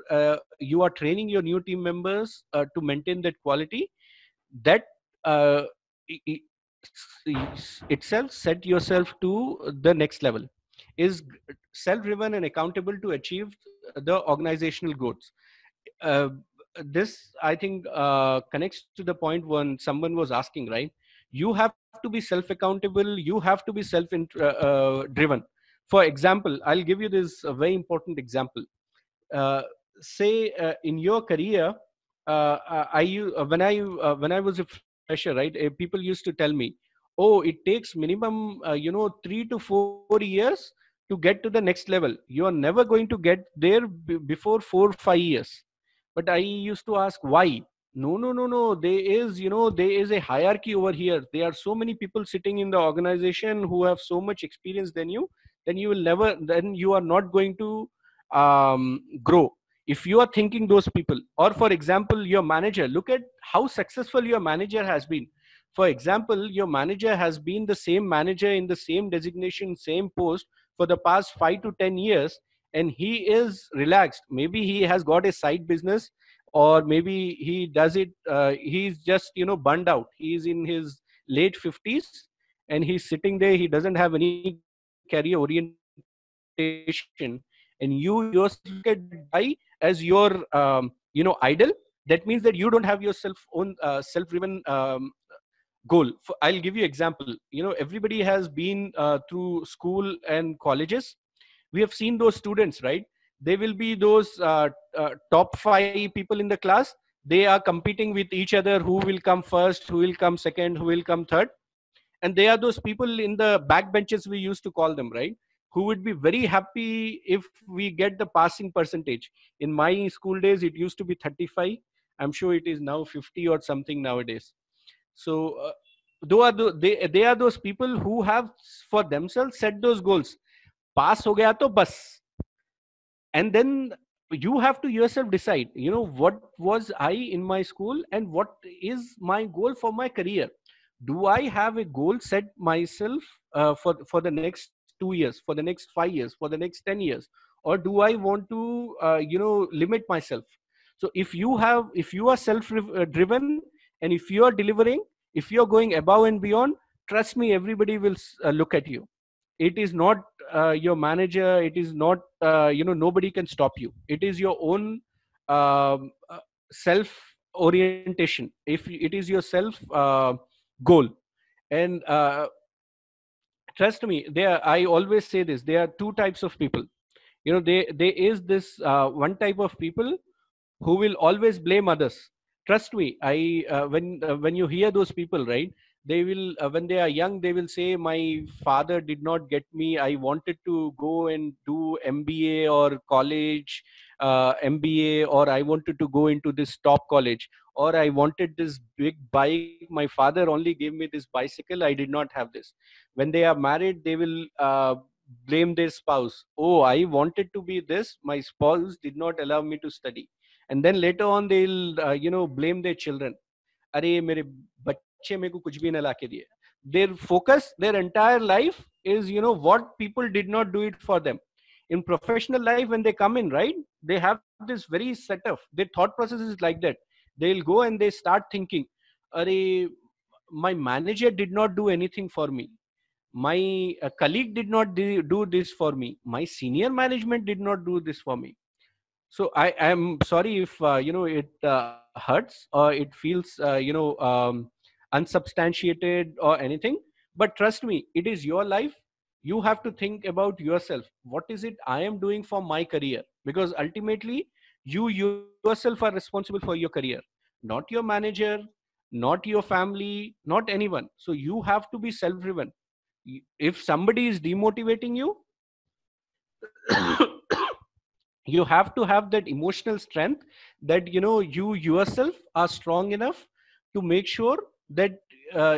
you are training your new team members to maintain that quality, that uh, i- i- itself set yourself to the next level. Is self-driven and accountable to achieve the organizational goals. uh, this, I think, connects to the point when someone was asking, right? You have to be self-accountable, you have to be self-driven. For example, I'll give you this very important example. uh, Say, in your career, when I was a fresher, right? People used to tell me, oh, it takes minimum 3 to 4 years to get to the next level. You are never going to get there before 4 5 years. But I used to ask why. No. There is a hierarchy over here. There are so many people sitting in the organization who have so much experience than you. Then you will never. Then you are not going to grow. If you are thinking those people, or for example, your manager. Look at how successful your manager has been. For example, your manager has been the same manager in the same designation, same post for the past 5 to 10 years, and he is relaxed. Maybe he has got a side business, or maybe he does it. He's just burned out. He's in his late 50s, and he's sitting there. He doesn't have any career orientation, and you yourself look at that guy as your idol. That means that you don't have your self-driven goal. I'll give you example. Everybody has been through school and colleges. We have seen those students, right? They will be those top 5 people in the class. They are competing with each other, who will come first, who will come second, who will come third. And they are those people in the back benches, we used to call them, right? Who would be very happy if we get the passing percentage. In my school days, it used to be 35. I'm sure it is now 50 or something nowadays. So they are those people who have for themselves set those goals. Pass ho gaya to bas. And then you have to yourself decide, what was I in my school and what is my goal for my career. Do I have a goal set myself for the next 2 years, for the next 5 years, for the next 10 years, or do I want to limit myself? So if you are self driven, and if you are delivering, if you are going above and beyond, trust me, everybody will look at you. It is not your manager. It is not nobody can stop you. It is your own self orientation. If it is your self goal. And trust me, I always say this, there are two types of people. There is this one type of people who will always blame others. Trust me, when you hear those people, right? They will when they are young, they will say, my father did not get me. I wanted to go and do MBA or college, MBA, or I wanted to go into this top college, or I wanted this big bike. My father only gave me this bicycle. I did not have this. When they are married, they will blame their spouse. Oh, I wanted to be this, my spouse did not allow me to study. And then later on, they'll blame their children. अरे मेरे बच्चे मेरे को कुछ भी ना लाके दिए. Their focus, their entire life is what people did not do it for them. In professional life, when they come in, right, they have this very setup. Their thought process is like that. They'll go and they start thinking, अरे my manager did not do anything for me. My colleague did not do this for me. My senior management did not do this for me. So I am sorry if it hurts, or it feels unsubstantiated or anything. But trust me, it is your life. You have to think about yourself. What is it I am doing for my career? Because ultimately, you yourself are responsible for your career, not your manager, not your family, not anyone. So you have to be self-driven. If somebody is demotivating you, you have to have that emotional strength, that you yourself are strong enough to make sure that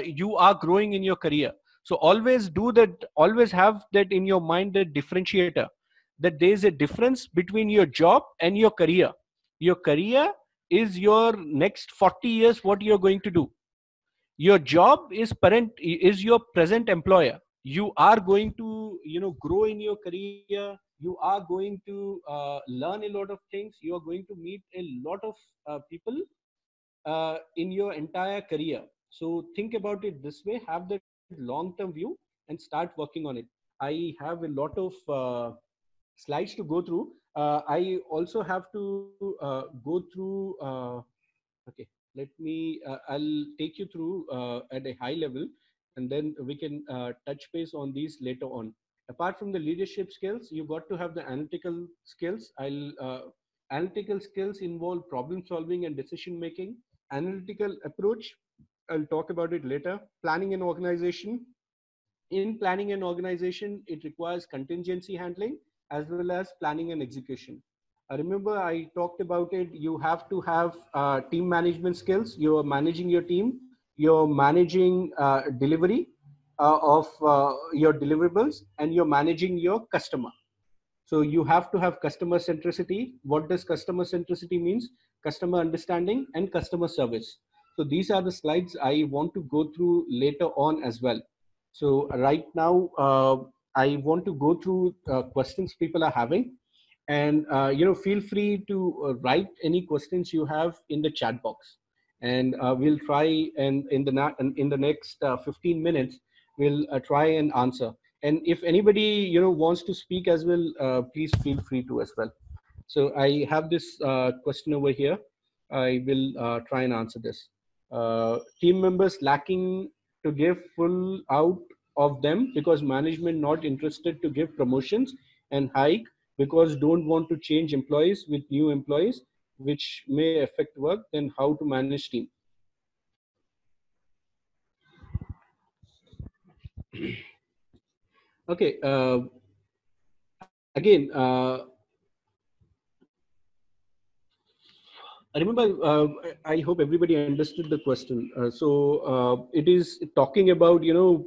you are growing in your career. So always do that. Always have that in your mind, that differentiator, that there is a difference between your job and your career. Your career is your next 40 years, what you're going to do. Your job is your present employer. You are going to grow in your career. You are going to learn a lot of things. You are going to meet a lot of people in your entire career. So think about it this way. Have that long term view and start working on it. I have a lot of slides to go through. I also have to go through okay, let me I'll take you through at a high level, and then we can touch base on these later on. Apart from the leadership skills, you got to have the analytical skills. Analytical skills involve problem solving and decision making. Analytical approach I'll talk about it later. Planning and organization. In planning and organization, it requires contingency handling as well as planning and execution. Remember, I talked about it. You have to have team management skills. You're managing your team. You're managing delivery of your deliverables, and you're managing your customer. So you have to have customer centricity. What does customer centricity means? Customer understanding and customer service. So these are the slides I want to go through later on as well. So right now, I want to go through questions people are having, and feel free to write any questions you have in the chat box, and we'll try, and in the next 15 minutes, we'll try and answer. And if anybody wants to speak as well, please feel free to as well. So I have this question over here. I will try and answer this. Team members lacking to give full out of them because management not interested to give promotions and hike because don't want to change employees with new employees, which may affect work. Then how to manage team? Okay. Again, I remember, I hope everybody understood the question. It is talking about,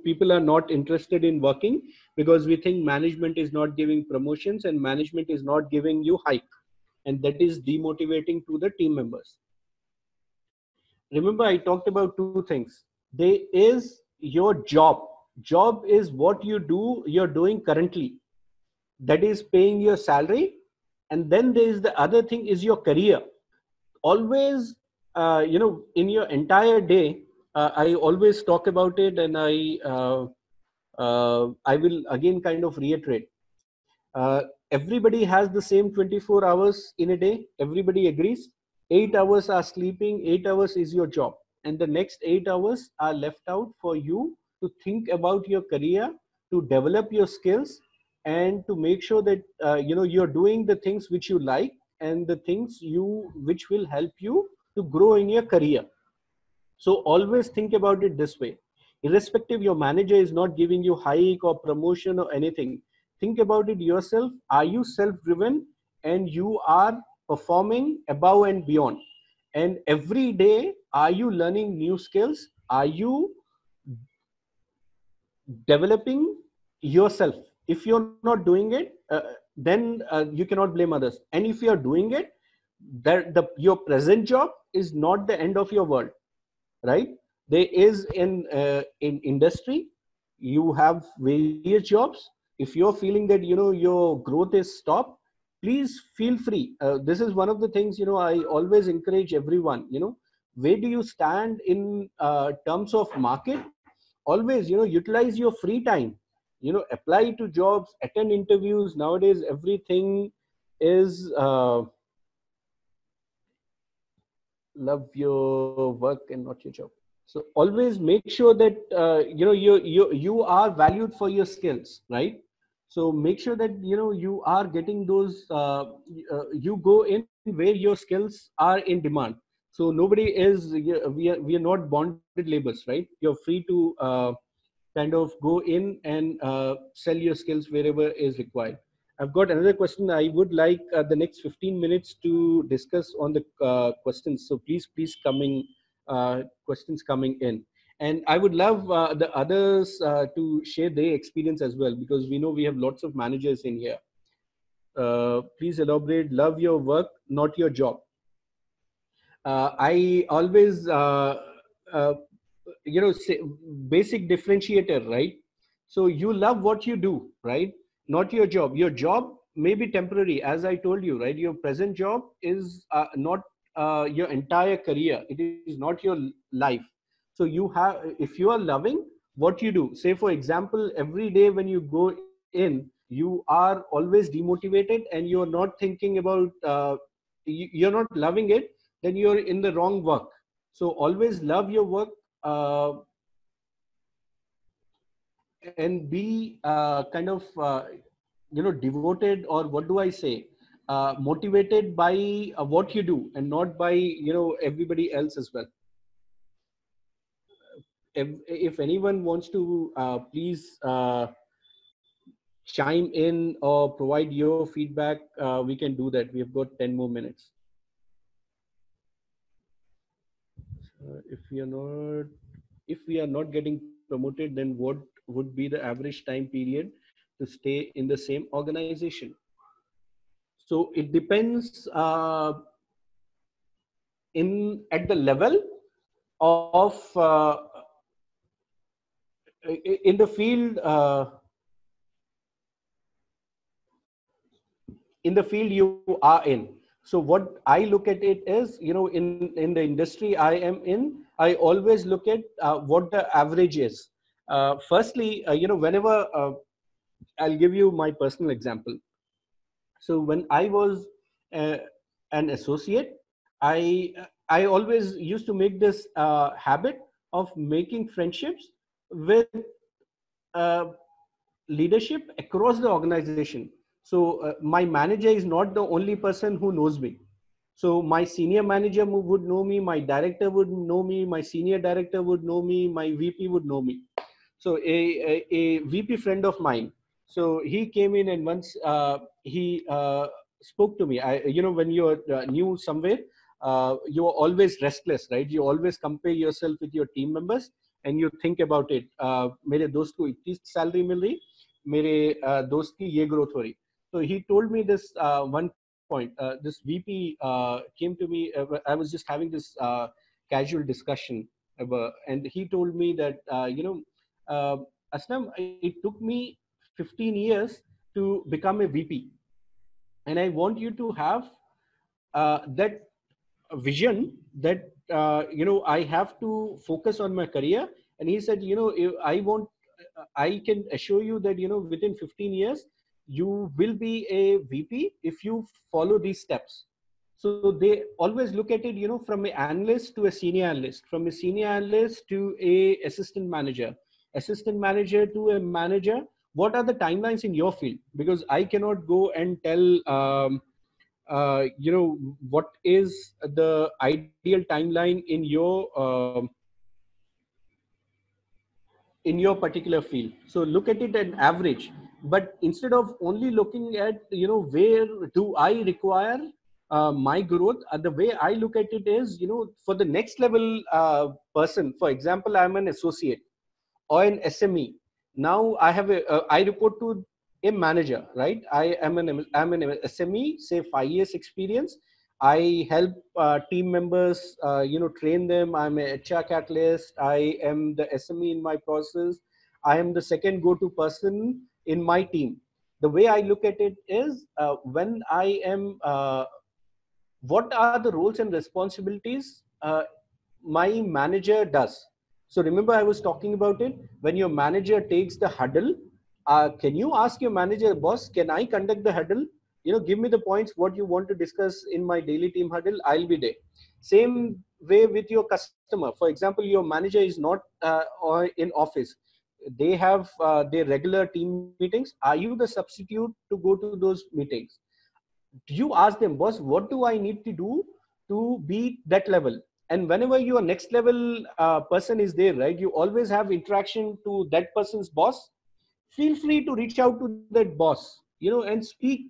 people are not interested in working because we think management is not giving promotions and management is not giving you hike. And that is demotivating to the team members. Remember, I talked about two things. There is your job. Job is what you're doing currently. That is paying your salary. And then there is the other thing is your career. Always, in your entire day, I always talk about it, and I will again kind of reiterate. Everybody has the same 24 hours in a day. Everybody agrees. 8 hours are sleeping, 8 hours is your job. And the next 8 hours are left out for you to think about your career, to develop your skills, and to make sure that, you're doing the things which you like and the things which will help you to grow in your career. So always think about it this way. Irrespective, your manager is not giving you hike or promotion or anything. Think about it yourself. Are you self-driven and you are performing above and beyond? And every day, are you learning new skills? Are you developing yourself? If you're not doing it, then you cannot blame others. And if you're doing it, your present job is not the end of your world, right? There is in industry, you have various jobs. If you're feeling that your growth is stopped, please feel free. This is one of the things I always encourage everyone. Where do you stand in terms of market? Always utilize your free time. Apply to jobs, attend interviews. Nowadays everything is love your work and not your job. So always make sure that you are valued for your skills, right? So make sure that you are getting those. You go in where your skills are in demand. So nobody is. We are not bonded labors, right? You're free to kind of go in and sell your skills wherever is required. I've got another question. I would like the next 15 minutes to discuss on the questions. So please questions coming in. And I would love the others to share their experience as well, because we know we have lots of managers in here. Please elaborate. Love your work, not your job. I always, say basic differentiator, right? So you love what you do, right? Not your job. Your job may be temporary, as I told you, right? Your present job is not your entire career. It is not your life. So if you are loving what you do, say for example, every day when you go in, you are always demotivated and you're not thinking about, you're not loving it, then you're in the wrong work. So always love your work, and be kind of devoted, or what do I say, motivated by what you do and not by everybody else as well. if anyone wants to please chime in or provide your feedback, we can do that. We have got 10 more minutes. If we are not getting promoted, then what would be the average time period to stay in the same organization? So it depends at the level of in the field. In the field you are in. So what I look at it is, in the industry I am in, I always look at what the average is. Firstly, whenever I'll give you my personal example. So when I was uh, an associate, I I always used to make this habit of making friendships with uh, leadership across the organization. So my manager is not the only person who knows me. So my senior manager would know me, my director would know me, my senior director would know me, my VP would know me. So a VP friend of mine, so he came in and once he spoke to me. When you're new somewhere, you're always restless, right? You always compare yourself with your team members and you think about it. मेरे दोस्त को इतनी salary मिल रही, मेरे दोस्त की ये growth हो रही. So he told me this one point. This VP came to me. I was just having this casual discussion, and he told me that uh, Aslam, it took me 15 years to become a VP, and I want you to have that vision that I have to focus on my career. And he said, if I can assure you that within 15 years you will be a VP if you follow these steps. So they always look at it, from an analyst to a senior analyst, from a senior analyst to a assistant manager to a manager. What are the timelines in your field? Because I cannot go and tell what is the ideal timeline in your particular field. So look at it an average, but instead of only looking at where do I require my growth, the way I look at it is, for the next level person. For example, I'm an associate or an SME. Now I report to a manager, right? I'm an SME, say 5 years experience. I help team members, train them. I'm a HR catalyst. I am the SME in my process. I am the second go-to person in my team. The way I look at it is, when I am, what are the roles and responsibilities my manager does. So remember, I was talking about it. When your manager takes the huddle, can you ask your manager, boss, can I conduct the huddle? Give me the points, what you want to discuss in my daily team huddle, I'll be there. Same way with your customer. For example, your manager is not or in office. They have their regular team meetings. Are you the substitute to go to those meetings? You ask them, boss, what do I need to do to be that level? And whenever your next level person is there, right, you always have interaction to that person's boss. Feel free to reach out to that boss, and speak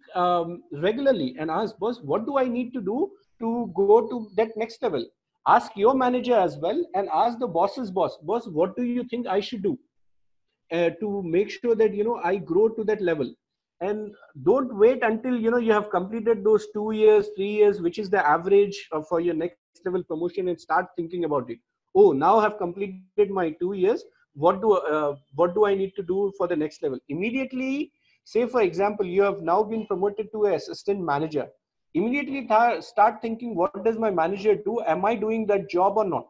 regularly and ask, boss, what do I need to do to go to that next level? Ask your manager as well, and ask the boss's boss, what do you think I should do to make sure that I grow to that level? And don't wait until you have completed those 2 years, 3 years, which is the average for your next level promotion, and start thinking about it. Oh, now I have completed my 2 years. What do I need to do for the next level? Immediately, say for example, you have now been promoted to an assistant manager. Immediately start thinking, what does my manager do? Am I doing that job or not?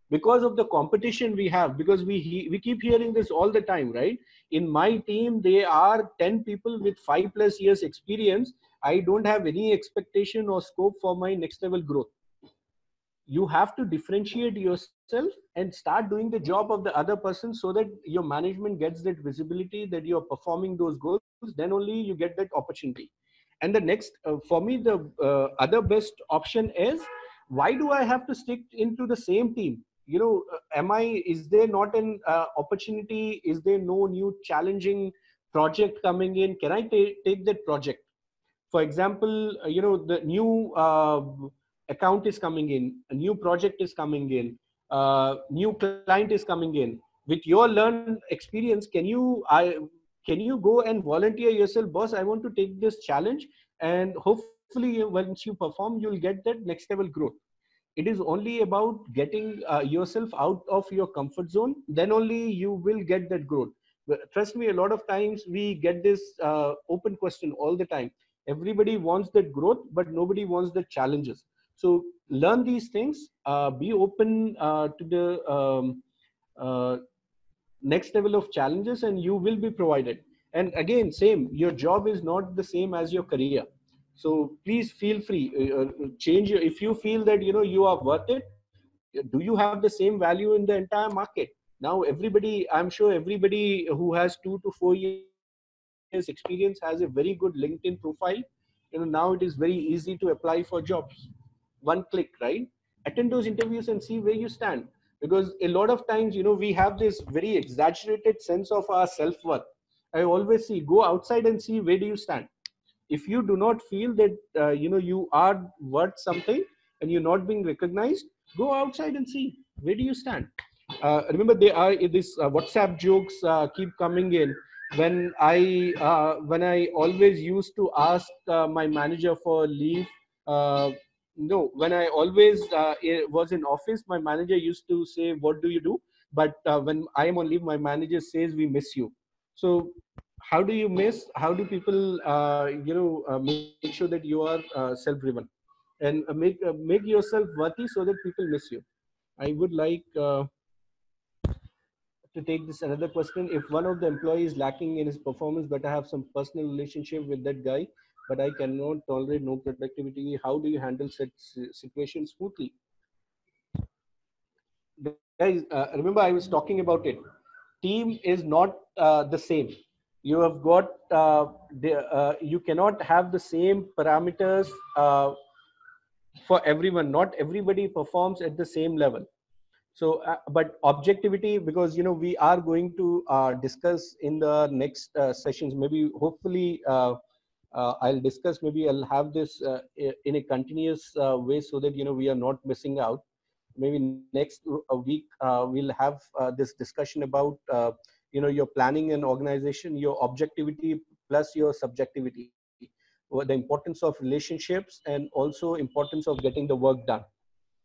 Because of the competition we have, because we keep hearing this all the time, right? In my team there are 10 people with 5+ years experience. I don't have any expectation or scope for my next level growth. You have to differentiate yourself and start doing the job of the other person, so that your management gets that visibility that you're performing those goals. Then only you get that opportunity. And the next, for me, the other best option is, why do I have to stick into the same team? is there not an opportunity? Is there no new challenging project coming in? Can I take that project? For example, the new account is coming in, a new project is coming in, new client is coming in. With your learned experience, can you go and volunteer yourself, boss, I want to take this challenge, and hopefully once you perform, you'll get that next level growth. It is only about getting yourself out of your comfort zone, then only you will get that growth. Trust me, a lot of times we get this open question all the time. Everybody wants that growth, but nobody wants the challenges. So learn these things, be open to the uh, next level of challenges, and you will be provided. And again, same, your job is not the same as your career. So please feel free, change your, if you feel that you are worth it, do you have the same value in the entire market? Now everybody, I'm sure everybody who has 2 to 4 years experience has a very good LinkedIn profile. Now it is very easy to apply for jobs, one click, right? Attend those interviews and see where you stand. Because a lot of times, we have this very exaggerated sense of our self-worth. I always see, go outside and see where do you stand. If you do not feel that you are worth something and you're not being recognized, go outside and see where do you stand. Remember, there are these WhatsApp jokes keep coming in. When I always used to ask my manager for leave, uh, no, when I always was in office, my manager used to say, what do you do? But when I am on leave, my manager says, we miss you. So how do you miss, how do people make sure that you are self driven, and make yourself worthy so that people miss you. I would like to take this another question. If one of the employees is lacking in his performance, but I have some personal relationship with that guy, but I cannot tolerate no productivity, how do you handle such situation smoothly? Guys, remember I was talking about it. Team is not the same. You have got you cannot have the same parameters for everyone. Not everybody performs at the same level. So but objectivity, because we are going to discuss in the next sessions, maybe hopefully I'll discuss, maybe I'll have this in a continuous way, so that we are not missing out. Maybe next week we'll have this discussion about your planning and organization, your objectivity plus your subjectivity, the importance of relationships, and also importance of getting the work done.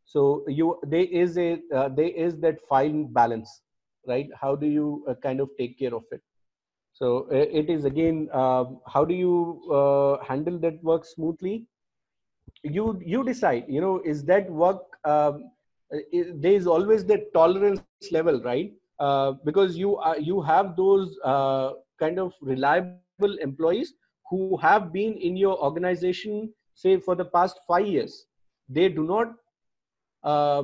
So there is that fine balance, right? How do you kind of take care of it? So it is again, how do you handle that work smoothly? You decide, is that work there is always that tolerance level, right? Because you have those kind of reliable employees who have been in your organization, say, for the past 5 years. They do not uh,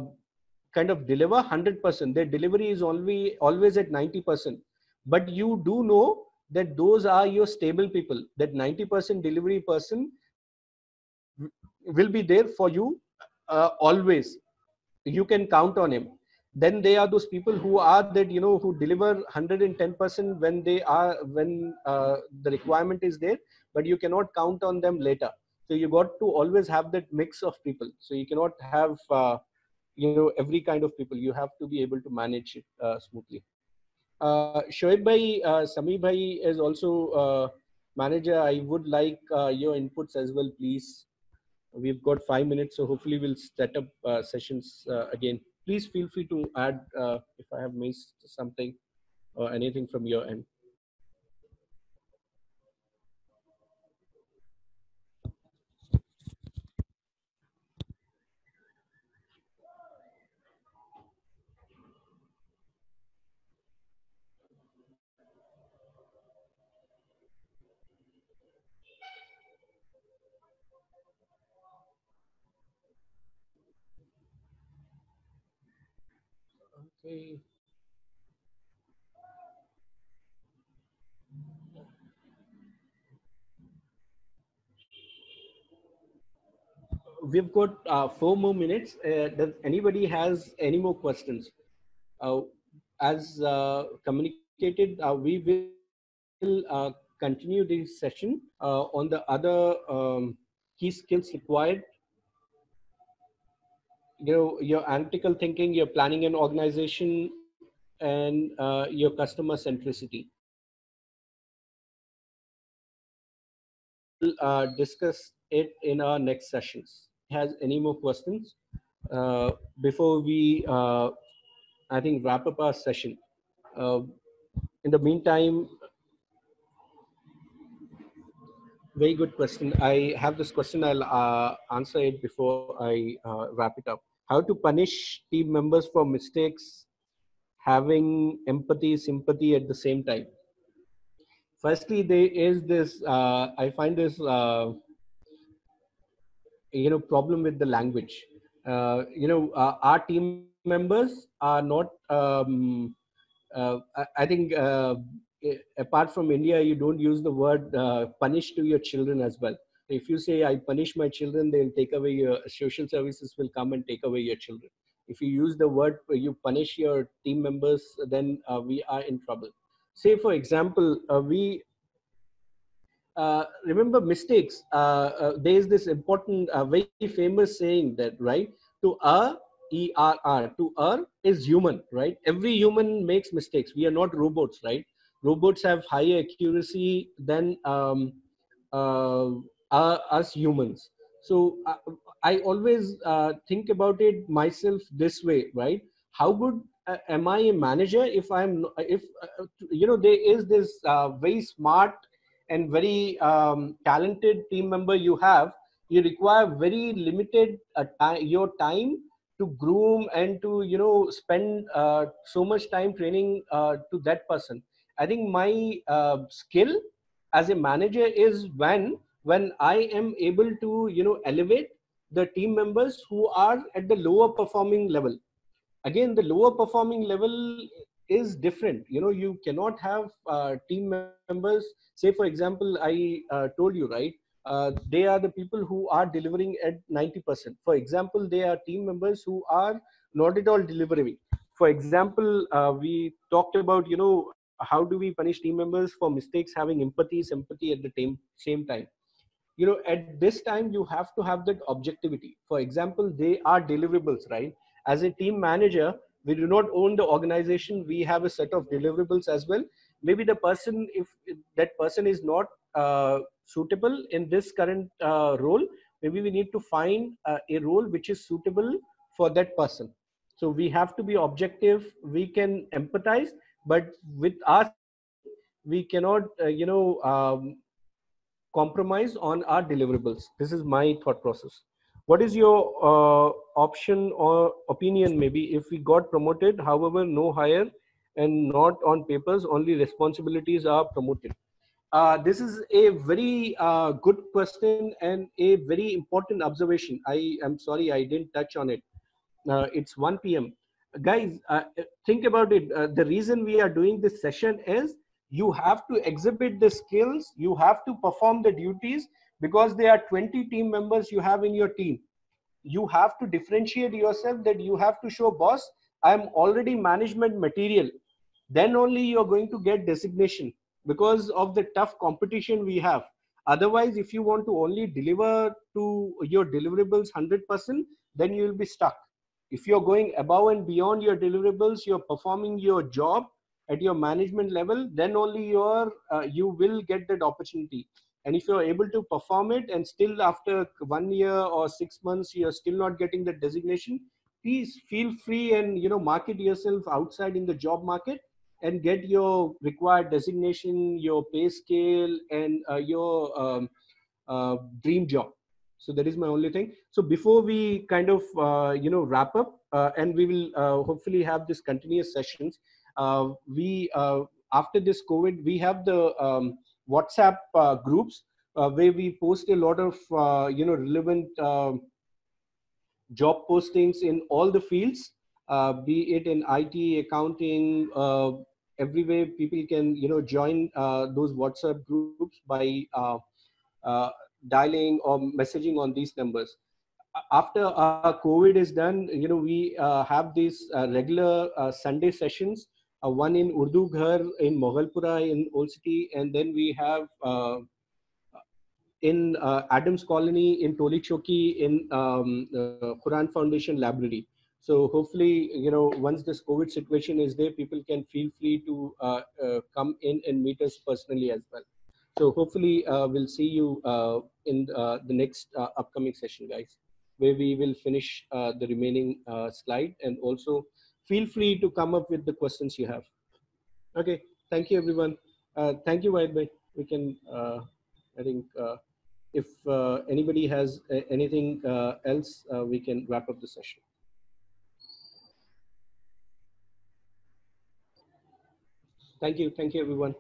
kind of deliver 100%. Their delivery is only always at 90%. But you do know that those are your stable people. That 90% delivery person will be there for you always. You can count on him. Then there are those people who are that who deliver 110% when the requirement is there, but you cannot count on them later. So you got to always have that mix of people. So you cannot have every kind of people. You have to be able to manage it smoothly. Shoaib bhai, Sami bhai is also manager. I would like your inputs as well, please. We've got 5 minutes, so hopefully we'll set up sessions again. Please feel free to add if I have missed something or anything from your end. Okay. we've got 4 more minutes. Does anybody has any more questions? As communicated, we will continue this session on the other key skills required. Your analytical thinking, your planning and organization, and your customer centricity. We'll discuss it in our next sessions. Has any more questions before we, I think, wrap up our session? Uh, in the meantime, very good question. I have this question. I'll answer it before I wrap it up. How to punish team members for mistakes, having empathy, sympathy at the same time? Firstly, there is this. I find this. Problem with the language. Our team members are not. I think apart from India, you don't use the word punish to your children as well. If you say I punish my children, they'll take away your social services will come and take away your children. If you use the word you punish your team members, then we are in trouble. Say for example, we remember mistakes. There is this important, very famous saying that, right? To to err is human, right? Every human makes mistakes. We are not robots, right? Robots have higher accuracy than us humans. So I always think about it myself this way, right? How good am I a manager if if there is this very smart and very talented team member you have, you require very limited your time to groom and to spend so much time training to that person. I think my skill as a manager is when I am able to elevate the team members who are at the lower performing level. Again, the lower performing level is different. You cannot have team members. Say for example, I told you, right? They are the people who are delivering at 90%. For example, they are team members who are not at all delivering. For example, we talked about how do we punish team members for mistakes, having empathy, sympathy at the same time. At this time you have to have that objectivity. For example, they are deliverables, right? As a team manager, we do not own the organization. We have a set of deliverables as well. Maybe the person, if that person is not suitable in this current role, maybe we need to find a role which is suitable for that person. So we have to be objective. We can empathize, but with our safety, we cannot compromise on our deliverables. This is my thought process. What is your option or opinion? Maybe if we got promoted, however, no higher and not on papers, only responsibilities are promoted. This is a very good question and a very important observation. I am sorry I didn't touch on it. It's 1 p.m. Guys, think about it. The reason we are doing this session is you have to exhibit the skills, you have to perform the duties, because there are 20 team members you have in your team. You have to differentiate yourself, that you have to show, boss, I am already management material. Then only you're going to get designation, because of the tough competition we have. Otherwise, if you want to only deliver to your deliverables 100%, then you will be stuck. If you're going above and beyond your deliverables, you're performing your job at your management level, then only you will get that opportunity. And if you're able to perform it and still after 1 year or 6 months you're still not getting the designation, please feel free and market yourself outside in the job market and get your required designation, your pay scale, and your dream job. So that is my only thing. So before we kind of wrap up, and we will hopefully have this continuous sessions. We after this COVID, we have the WhatsApp groups where we post a lot of relevant job postings in all the fields, be it in IT, accounting, everywhere. People can join those WhatsApp groups by uh, dialing or messaging on these numbers. after COVID is done, we have these regular Sunday sessions. One in Urdu Ghar in Moghalpura in Old City, and then we have in Adams Colony in Toli Choki in Quran Foundation Library. So hopefully, once this COVID situation is there, people can feel free to come in and meet us personally as well. So hopefully, we'll see you in the next upcoming session, guys, where we will finish the remaining slide, and also feel free to come up with the questions you have. Okay, thank you, everyone. Thank you, Wahid bhai. We can, I think, if anybody has anything else, we can wrap up the session. Thank you, everyone.